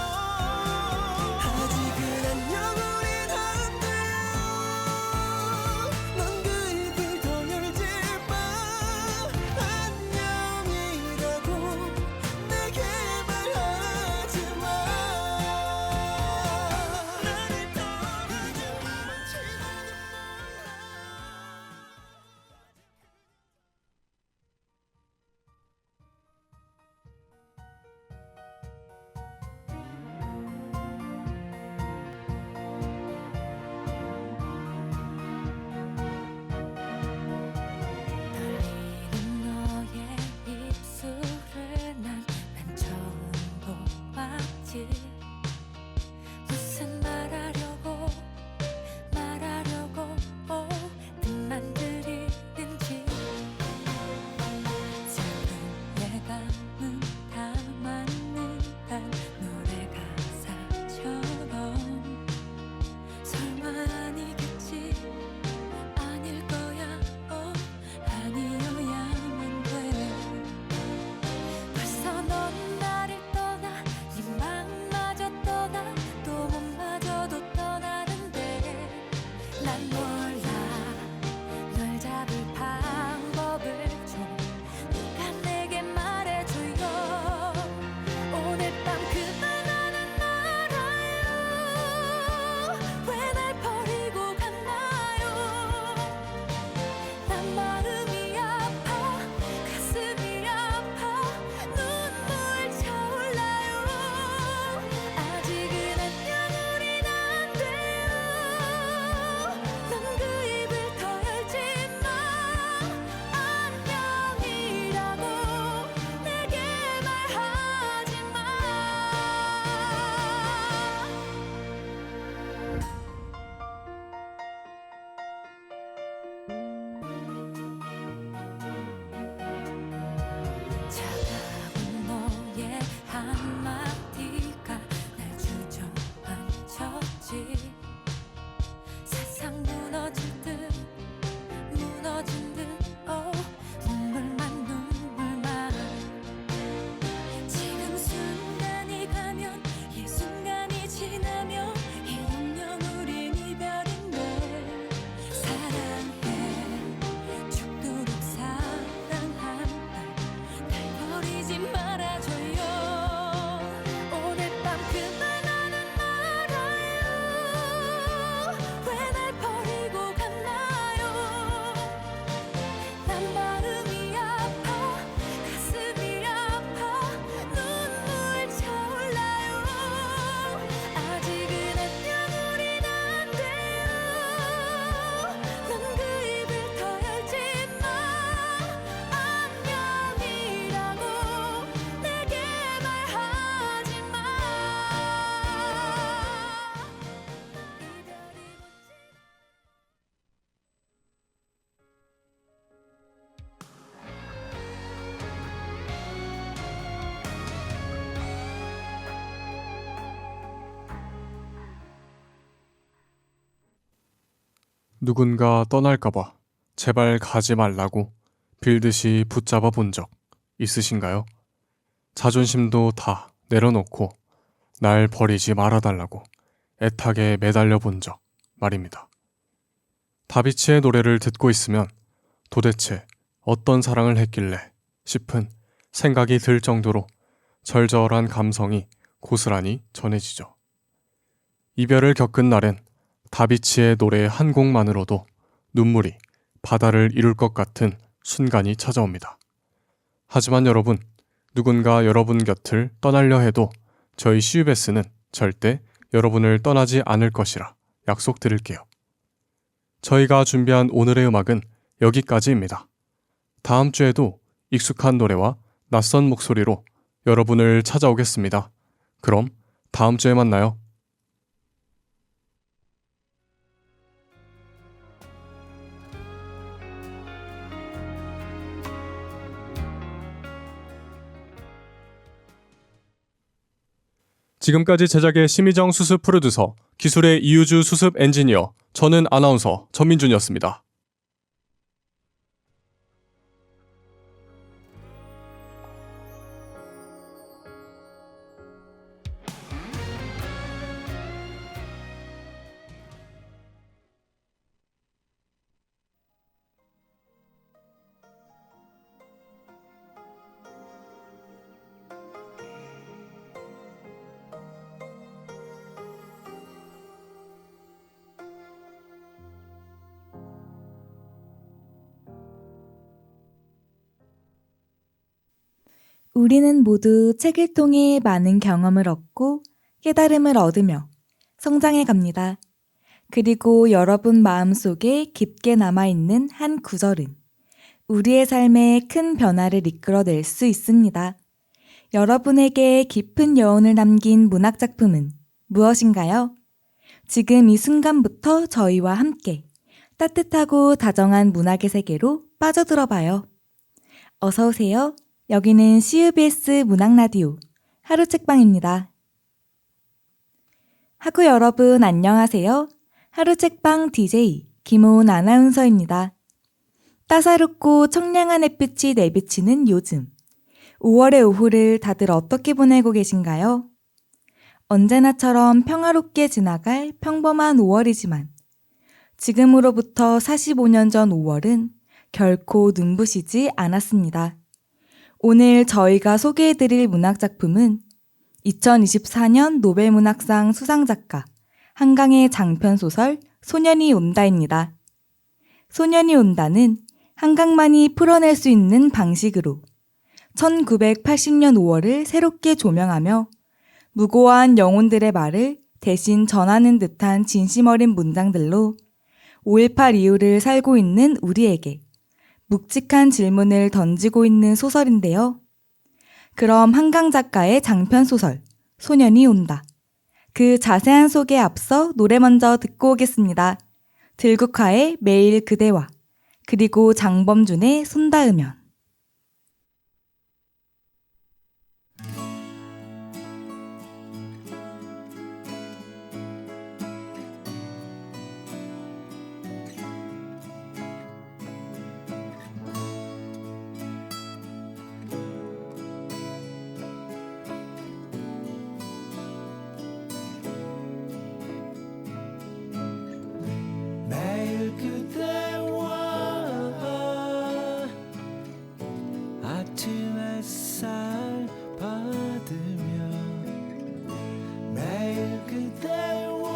Speaker 5: 아직은 안녕은 안 돼요. 넌 그 입을 더 열지 마. 안녕이라고 내게 말하지 마. 나를 떠나지 마.
Speaker 3: 떨리는 너의 입술을 난 처음 보았지. 무슨 말하려고 뜻만 들이는지. 작은 예감은 담았는 한 노래 가사처럼 설마 아니겠지. 아닐 거야 아니어야만 돼. 벌써 넌 나를 떠나 네 맘마저 떠나 또 몸마저도 떠나는데 난 몰라 널 잡을 방법을 좀 누가 내게 말해줘요. 오늘 밤 그날 나는 알아요. 왜 날 버리고 갔나요? 난 마음이 아파 가슴이 아파 눈물 차올라요. 아직은 안녕은 안 돼요. 넌 그 입을 더 열지 마. 안녕이라고 내게 말하지 마. 차가운 너의 한마디가 날 주저앉혔지. 세상 무너질 듯 무너진 듯 눈물만 지금 순간이 가면 이 순간이 지나면 영영 우린 이별인데 사랑해 죽도록 사랑한다. 날 버리지 말아줘요. 오늘 밤 그날 나는 알아요. 왜 날 버리고 갔나요? 난 마음이 아파 가슴이 아파 눈물 차올라요. 아직은 안녕은 안 돼요. 넌 그 입을 더 열지 마. 안녕이라고 내게 말하지 마. 이별이
Speaker 1: 누군가 떠날까봐 제발 가지 말라고 빌듯이 붙잡아 본 적 있으신가요? 자존심도 다 내려놓고 날 버리지 말아달라고 애타게 매달려 본 적 말입니다. 다비치의 노래를 듣고 있으면 도대체 어떤 사랑을 했길래 싶은 생각이 들 정도로 절절한 감성이 고스란히 전해지죠. 이별을 겪은 날엔 다비치의 노래 한 곡만으로도 눈물이 바다를 이룰 것 같은 순간이 찾아옵니다. 하지만 여러분, 누군가 여러분 곁을 떠나려 해도 저희 시우베스는 절대 여러분을 떠나지 않을 것이라 약속드릴게요. 저희가 준비한 오늘의 음악은 여기까지입니다. 다음 주에도 익숙한 노래와 낯선 목소리로 여러분을 찾아오겠습니다. 그럼 다음 주에 만나요. 지금까지 제작의 심희정 수습 프로듀서, 기술의 이유주 수습 엔지니어, 저는 아나운서 전민준이었습니다.
Speaker 6: 우리는 모두 책을 통해 많은 경험을 얻고 깨달음을 얻으며 성장해 갑니다. 그리고 여러분 마음속에 깊게 남아있는 한 구절은 우리의 삶에 큰 변화를 이끌어낼 수 있습니다. 여러분에게 깊은 여운을 남긴 문학작품은 무엇인가요? 지금 이 순간부터 저희와 함께 따뜻하고 다정한 문학의 세계로 빠져들어봐요. 어서오세요. 여기는 CUBS 문학라디오 하루책방입니다. 학우 여러분 안녕하세요. 하루책방 DJ 김호은 아나운서입니다. 따사롭고 청량한 햇빛이 내비치는 요즘 5월의 오후를 다들 어떻게 보내고 계신가요? 언제나처럼 평화롭게 지나갈 평범한 5월이지만 지금으로부터 45년 전 5월은 결코 눈부시지 않았습니다. 오늘 저희가 소개해드릴 문학작품은 2024년 노벨문학상 수상작가 한강의 장편소설 소년이 온다입니다. 소년이 온다는 한강만이 풀어낼 수 있는 방식으로 1980년 5월을 새롭게 조명하며 무고한 영혼들의 말을 대신 전하는 듯한 진심 어린 문장들로 5.18 이후를 살고 있는 우리에게 묵직한 질문을 던지고 있는 소설인데요. 그럼 한강 작가의 장편소설 소년이 온다. 그 자세한 소개에 앞서 노래 먼저 듣고 오겠습니다. 들국화의 매일 그대와 그리고 장범준의 손 닿으면.
Speaker 5: 매일 그대와 아침 햇살 받으며 매일 그대와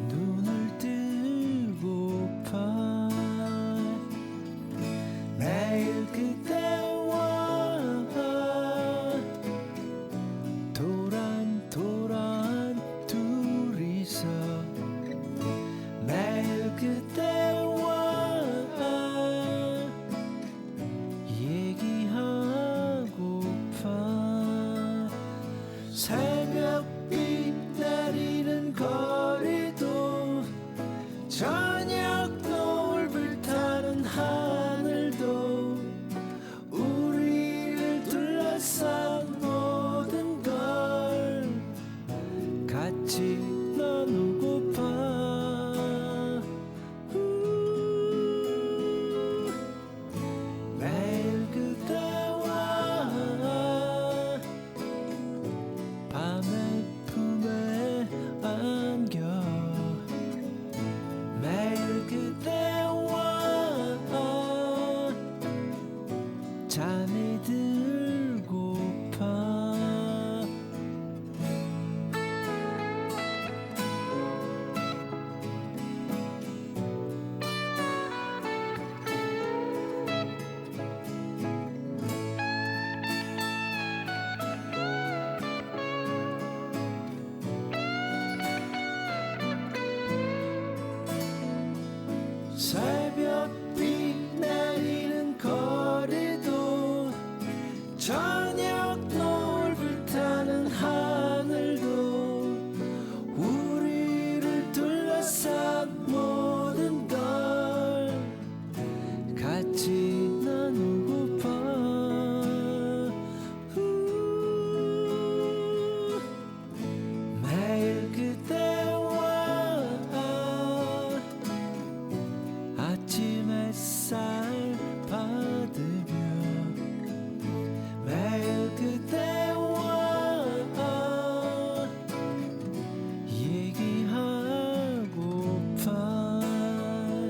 Speaker 5: 눈을 뜨고파 매일 그대와 도란도란 둘이서 매일 그대와 얘기하고파 새벽비 내리는 거리도 저녁 노을을 타는 하늘도 우리를 둘러싼 모든 걸 같이 나누고파 매일 그대와 밤의 품에 안겨 매일 그대와 새벽비 내리는 거리도 저녁 노을 불타는 하늘도 우리를 둘러싼 모든 걸 같이 나누고파. 매일 그대와 아침 햇살 받으며 매일 그대와 얘기하고파.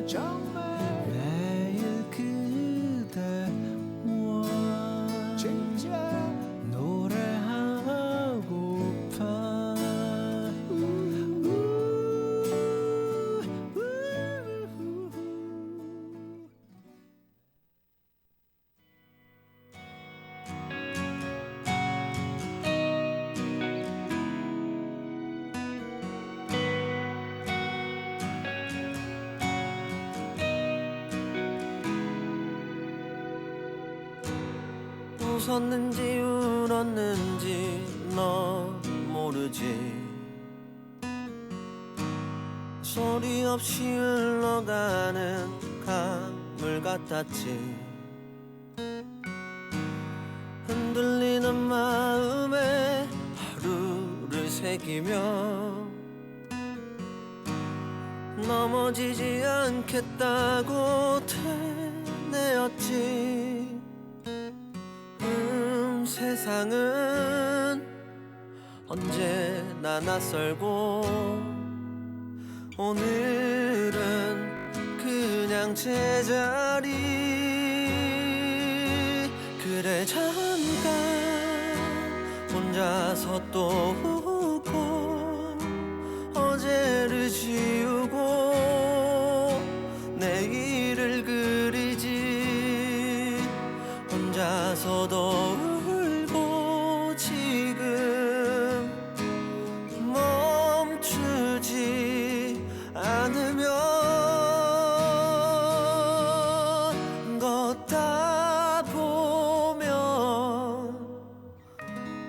Speaker 5: 정말 매일 그대와 진짜 노래하고파. 웃었는지 울었는지 너 모르지. 소리 없이 흘러가는 강물 같았지. 흔들리는 마음에 하루를 새기며 넘어지지 않겠다고 되뇌었지. 세상은 언제나 낯설고 오늘은 그냥 제자리. 그래 잠깐 혼자서 또 웃고 어제를 지우고 내일을 그리지. 혼자서도 울고 지금 멈추지 않으면 걷다 보면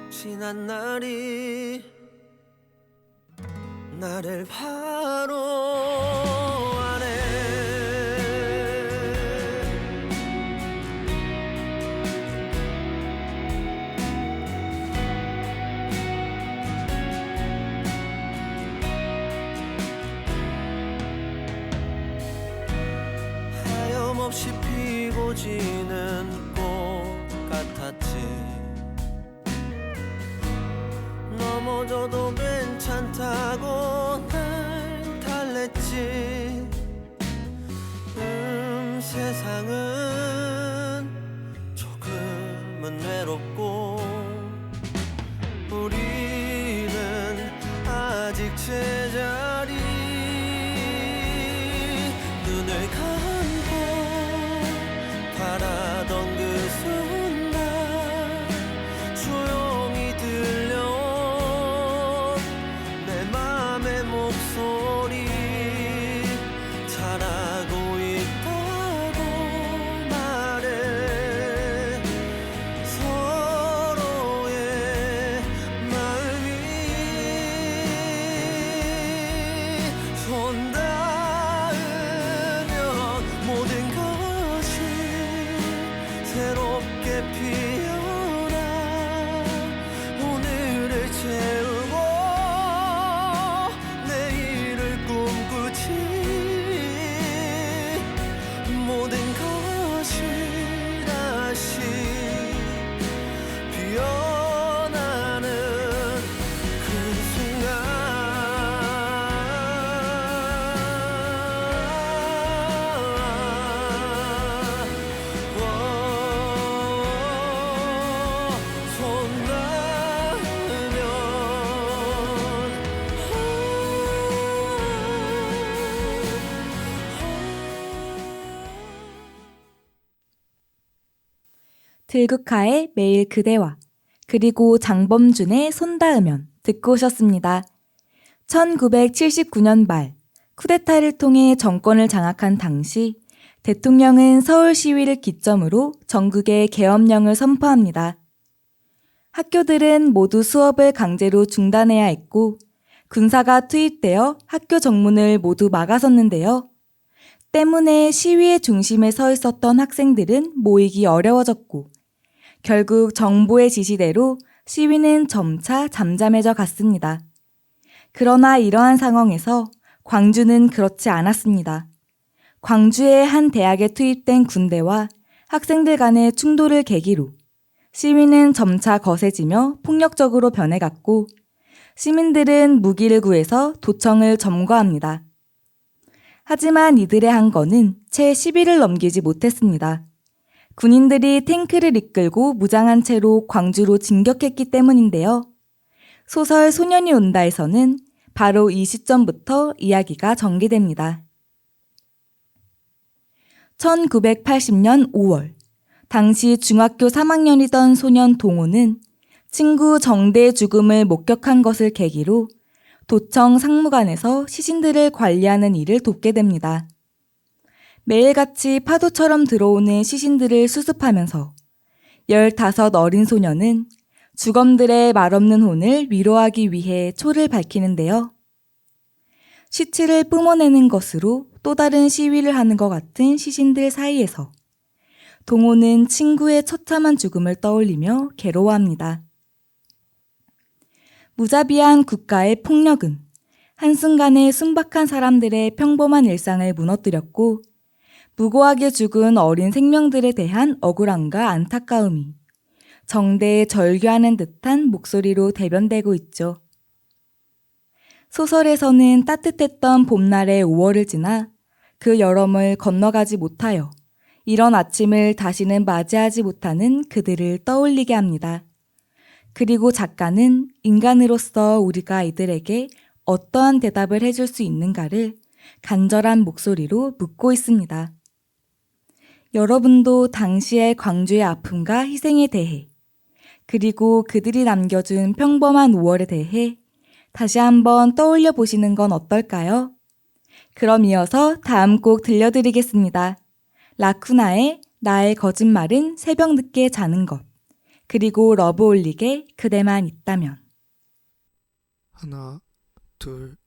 Speaker 5: 지난 날이 나를 바로 안에. 하염없이 피고 지는 꽃 같았지. 넘어져도 괜찮다고 날 달랬지. 세상은 조금은 외롭고 우리는 아직 제자리. 눈을 감고 바라던 그 순간 조용히 들려온 내 맘의 목소리. 잘하고 있다고 말해. 서로의 마음이 손 닿으면 모든 것이 새롭게 피어나. 오늘을 채우고 내일을 꿈꾸지. 모든 것이 다시 피어나는 그 순간. 손 닿으면
Speaker 6: 들국화의 매일 그대와 그리고 장범준의 손 닿으면 듣고 오셨습니다. 1979년 말 쿠데타를 통해 정권을 장악한 당시 대통령은 서울 시위를 기점으로 전국에 계엄령을 선포합니다. 학교들은 모두 수업을 강제로 중단해야 했고 군사가 투입되어 학교 정문을 모두 막아섰는데요. 때문에 시위의 중심에 서 있었던 학생들은 모이기 어려워졌고 결국 정부의 지시대로 시위는 점차 잠잠해져 갔습니다. 그러나 이러한 상황에서 광주는 그렇지 않았습니다. 광주의 한 대학에 투입된 군대와 학생들 간의 충돌을 계기로 시위는 점차 거세지며 폭력적으로 변해갔고 시민들은 무기를 구해서 도청을 점거합니다. 하지만 이들의 항거는 채 10일을 넘기지 못했습니다. 군인들이 탱크를 이끌고 무장한 채로 광주로 진격했기 때문인데요. 소설 소년이 온다에서는 바로 이 시점부터 이야기가 전개됩니다. 1980년 5월, 당시 중학교 3학년이던 소년 동호는 친구 정대의 죽음을 목격한 것을 계기로 도청 상무관에서 시신들을 관리하는 일을 돕게 됩니다. 매일같이 파도처럼 들어오는 시신들을 수습하면서 15 어린 소년은 주검들의 말없는 혼을 위로하기 위해 초를 밝히는데요. 시체를 뿜어내는 것으로 또 다른 시위를 하는 것 같은 시신들 사이에서 동호는 친구의 처참한 죽음을 떠올리며 괴로워합니다. 무자비한 국가의 폭력은 한순간에 순박한 사람들의 평범한 일상을 무너뜨렸고 무고하게 죽은 어린 생명들에 대한 억울함과 안타까움이 정대에 절규하는 듯한 목소리로 대변되고 있죠. 소설에서는 따뜻했던 봄날의 5월을 지나 그 여름을 건너가지 못하여 이런 아침을 다시는 맞이하지 못하는 그들을 떠올리게 합니다. 그리고 작가는 인간으로서 우리가 이들에게 어떠한 대답을 해줄 수 있는가를 간절한 목소리로 묻고 있습니다. 여러분도 당시의 광주의 아픔과 희생에 대해 그리고 그들이 남겨준 평범한 5월에 대해 다시 한번 떠올려 보시는 건 어떨까요? 그럼 이어서 다음 곡 들려드리겠습니다. 라쿠나의 나의 거짓말은 새벽 늦게 자는 것, 그리고 러브홀릭의 그대만 있다면.
Speaker 4: 하나, 둘.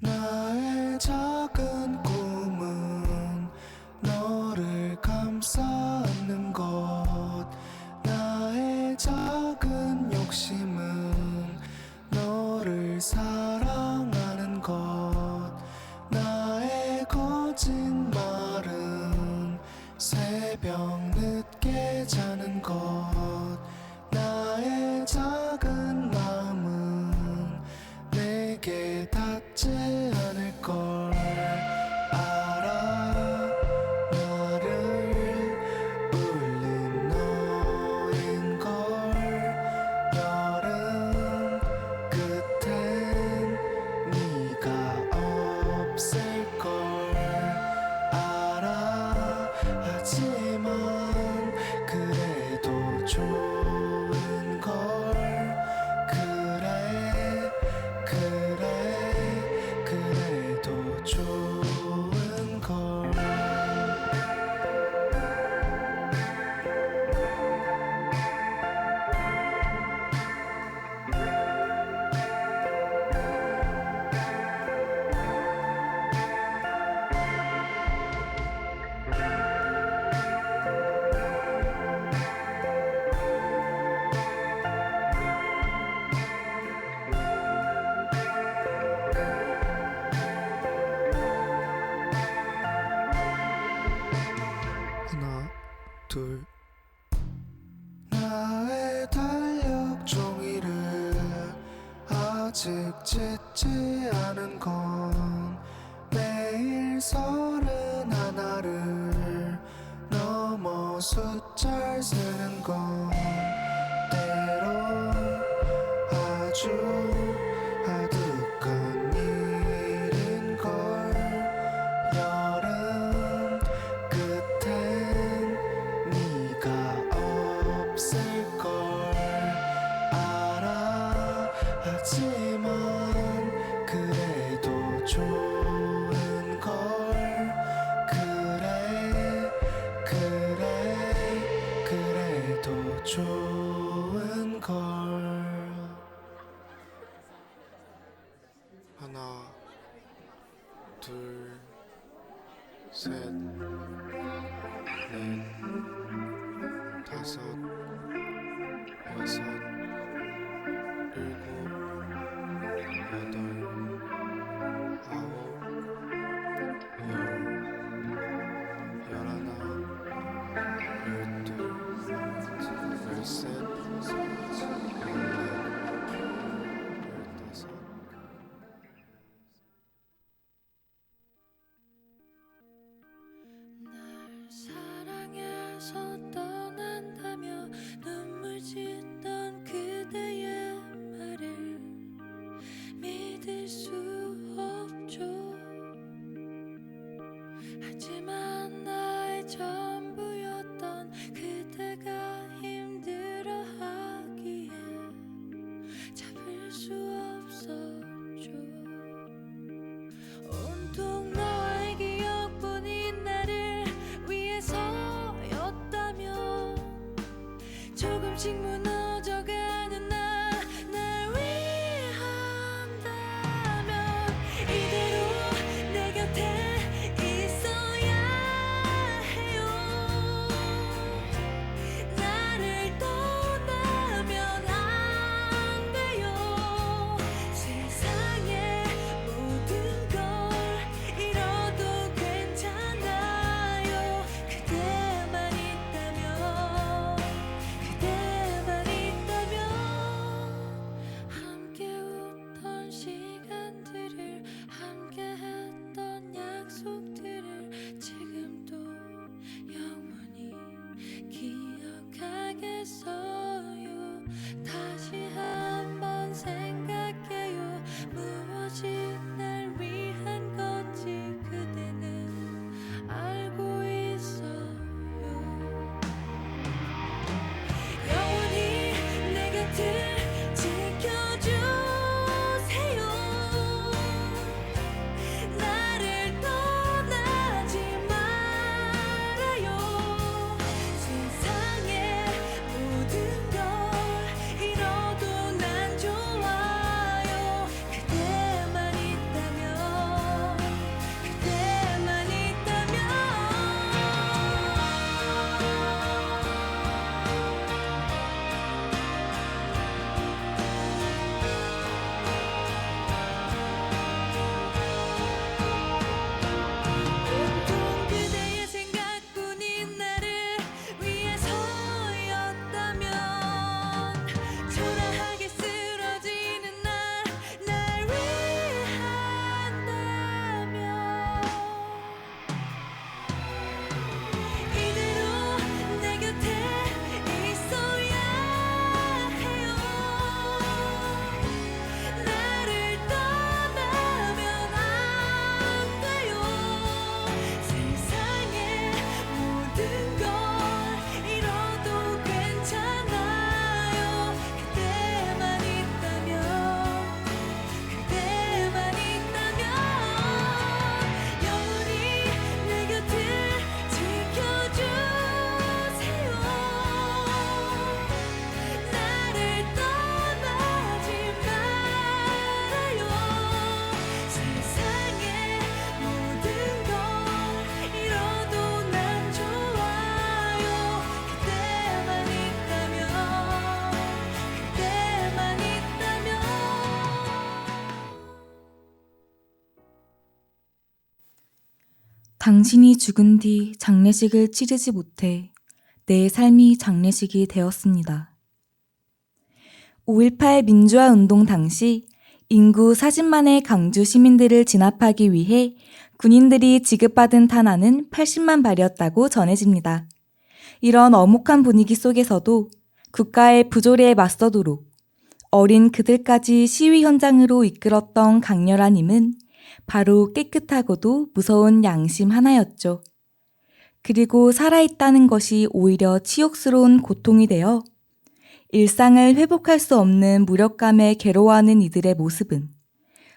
Speaker 4: 나의 작은 꿈은 너를 감싸 안는 것. 나의 작은 욕심은 너를 사랑하는 것. 나의 거짓말은 새벽 늦게 자는 것. 나의 작은 마음은 내게 닿지 않을 걸 알아. 나를 울리는 둘 나의 달력 종이를 아직 찢지 않은 건 매일 31를 넘어 숫자를 쓰는 건 때로 아주 아득한 일인걸. 여름 끝엔 네가 없을걸 알아. 하지만 그래도 좋은걸. 그래도 좋은걸. 하나 둘 셋 넷 다섯 여섯 일곱 여덟 아홉 열 열하나 열둘 열셋 열넷 열다섯
Speaker 3: 날 사랑해서 떠난다며 눈물 짓던 그대의 말을 믿을 수 없죠. 하지만 나의 전부였던 그대가 힘들어하기에 잡을 수 없었죠. 온통 너의 기억뿐인 나를 위해서였다면 조금씩 무너져가는 날 위한다면 이대로 내 곁에 있어야 해요. 나를 떠나면 안 돼요. 세상의 모든 걸 잃어도 괜찮아요. 그대만 있다면 함께 웃던 시간들을 함께 했던 약속들을 지금도 영원히 기억하겠어요. 다시 한번 생각해요. 무엇이 날 위한 건지 그대는 알고 있어요. 영원히 내 곁을 지켜주세요. 나를 떠나지 말아요. 세상의 모든 걸 잃어도 난 좋아요. 그대만 있다면 온통 그대의 생각뿐인 나를 위해서였다면 초라하게 쓰러지는 날 위한다면 이대로 내 곁에 있어야 해요. 나를 떠나면 안 돼요. 세상의 모든 걸 잃어도 괜찮아요. 그대만 있다면 영원히 내 곁을 지켜주세요. 나를 떠나지 말아요. 세상의 모든 걸 잃어도 난 좋아요. 그대만 있다면
Speaker 6: 당신이 죽은 뒤 장례식을 치르지 못해 내 삶이 장례식이 되었습니다. 5.18 민주화 운동 당시 인구 40만의 강주 시민들을 진압하기 위해 군인들이 지급받은 탄환은 80만 발이었다고 전해집니다. 이런 엄혹한 분위기 속에서도 국가의 부조리에 맞서도록 어린 그들까지 시위 현장으로 이끌었던 강렬한 힘은 바로 깨끗하고도 무서운 양심 하나였죠. 그리고 살아있다는 것이 오히려 치욕스러운 고통이 되어 일상을 회복할 수 없는 무력감에 괴로워하는 이들의 모습은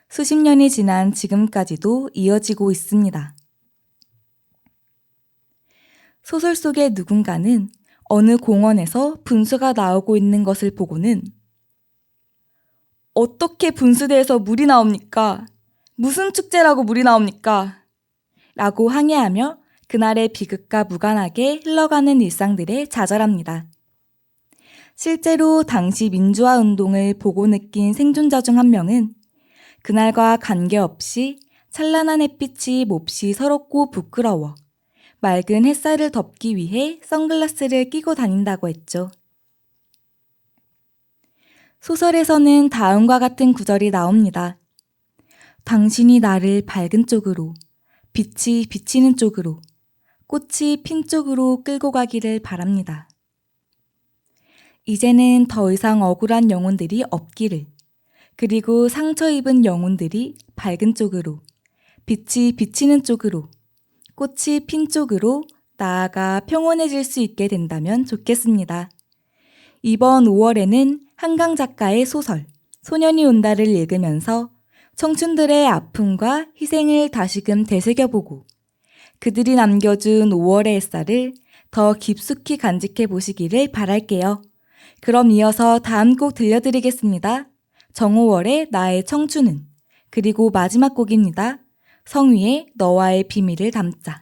Speaker 6: 수십 년이 지난 지금까지도 이어지고 있습니다. 소설 속의 누군가는 어느 공원에서 분수가 나오고 있는 것을 보고는 어떻게 분수대에서 물이 나옵니까? 무슨 축제라고 물이 나옵니까? 라고 항의하며 그날의 비극과 무관하게 흘러가는 일상들에 좌절합니다. 실제로 당시 민주화 운동을 보고 느낀 생존자 중 한 명은 그날과 관계없이 찬란한 햇빛이 몹시 서럽고 부끄러워 맑은 햇살을 덮기 위해 선글라스를 끼고 다닌다고 했죠. 소설에서는 다음과 같은 구절이 나옵니다. 당신이 나를 밝은 쪽으로, 빛이 비치는 쪽으로, 꽃이 핀 쪽으로 끌고 가기를 바랍니다. 이제는 더 이상 억울한 영혼들이 없기를, 그리고 상처 입은 영혼들이 밝은 쪽으로, 빛이 비치는 쪽으로, 꽃이 핀 쪽으로 나아가 평온해질 수 있게 된다면 좋겠습니다. 이번 5월에는 한강 작가의 소설 소년이 온다를 읽으면서 청춘들의 아픔과 희생을 다시금 되새겨보고 그들이 남겨준 5월의 햇살을 더 깊숙이 간직해 보시기를 바랄게요. 그럼 이어서 다음 곡 들려드리겠습니다. 정호월의 나의 청춘은, 그리고 마지막 곡입니다. 성휘의 너와의 비밀을 담자.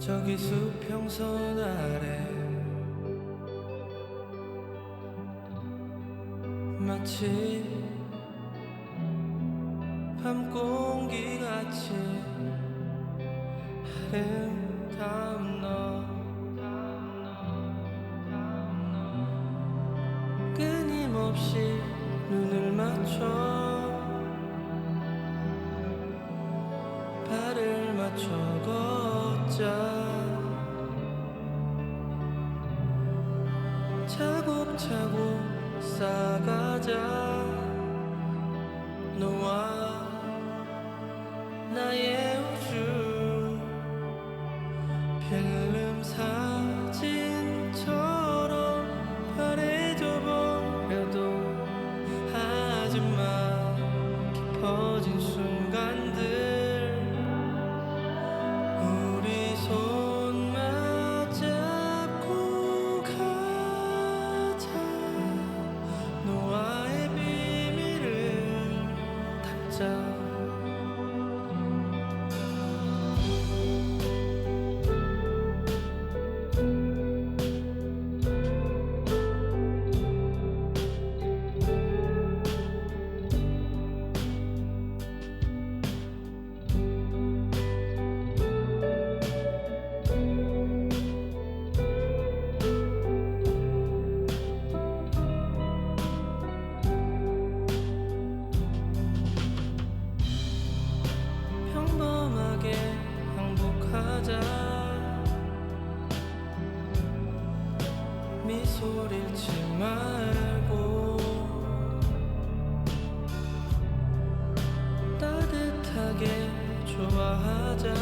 Speaker 5: 저기 수평선 아래 마치 밤 공기같이 아름다운 너 끊임없이 눈을 맞춰 발을 맞춰 걷자 차곡차곡 쌓아가자 너와 나의 우주 필름 사진처럼 바래져 버려도 하지마 깊어진 순간들 우리 손 맞잡고 가자 너와의 비밀을 담자 평범하게 행복하자 미소를 잃지 말고 따뜻하게 좋아하자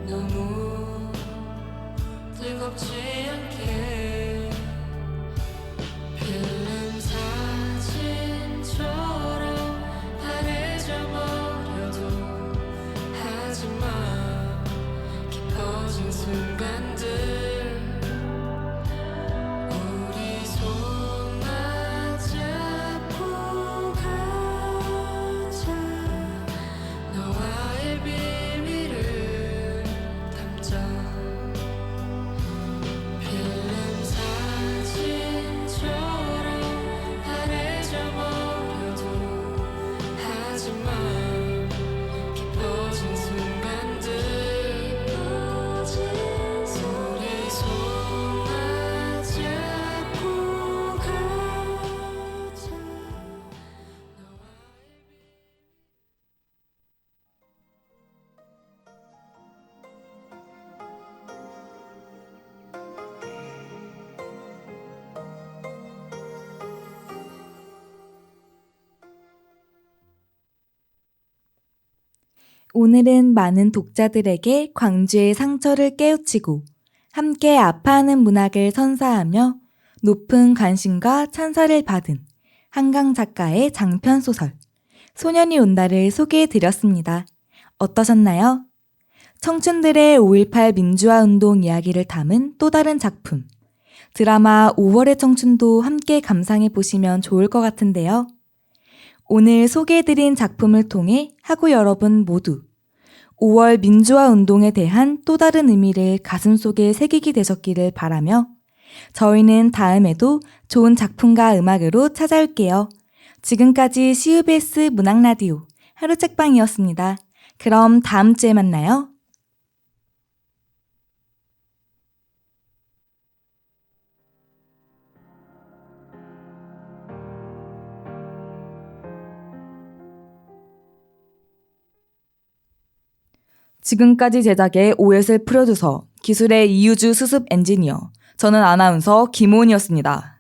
Speaker 5: 너무 뜨겁지 않게 필름 사진처럼 바래져 버려도 하지마 깊어진 순간들 우리 손 맞잡고 가자 너와의 비밀을 담자 필름 사진처럼 바래져 버려도 하지마 깊어진 순간들 우리 손 맞잡고 가자
Speaker 6: 오늘은 많은 독자들에게 광주의 상처를 깨우치고 함께 아파하는 문학을 선사하며 높은 관심과 찬사를 받은 한강 작가의 장편 소설 소년이 온다를 소개해드렸습니다. 어떠셨나요? 청춘들의 5.18 민주화 운동 이야기를 담은 또 다른 작품 드라마 5월의 청춘도 함께 감상해보시면 좋을 것 같은데요. 오늘 소개해드린 작품을 통해 하고 여러분 모두 5월 민주화 운동에 대한 또 다른 의미를 가슴속에 새기게 되셨기를 바라며 저희는 다음에도 좋은 작품과 음악으로 찾아올게요. 지금까지 CUBS 문학라디오 하루책방이었습니다. 그럼 다음 주에 만나요. 지금까지 제작의 OSL 프로듀서, 기술의 이유주 수습 엔지니어, 저는 아나운서 김호은이었습니다.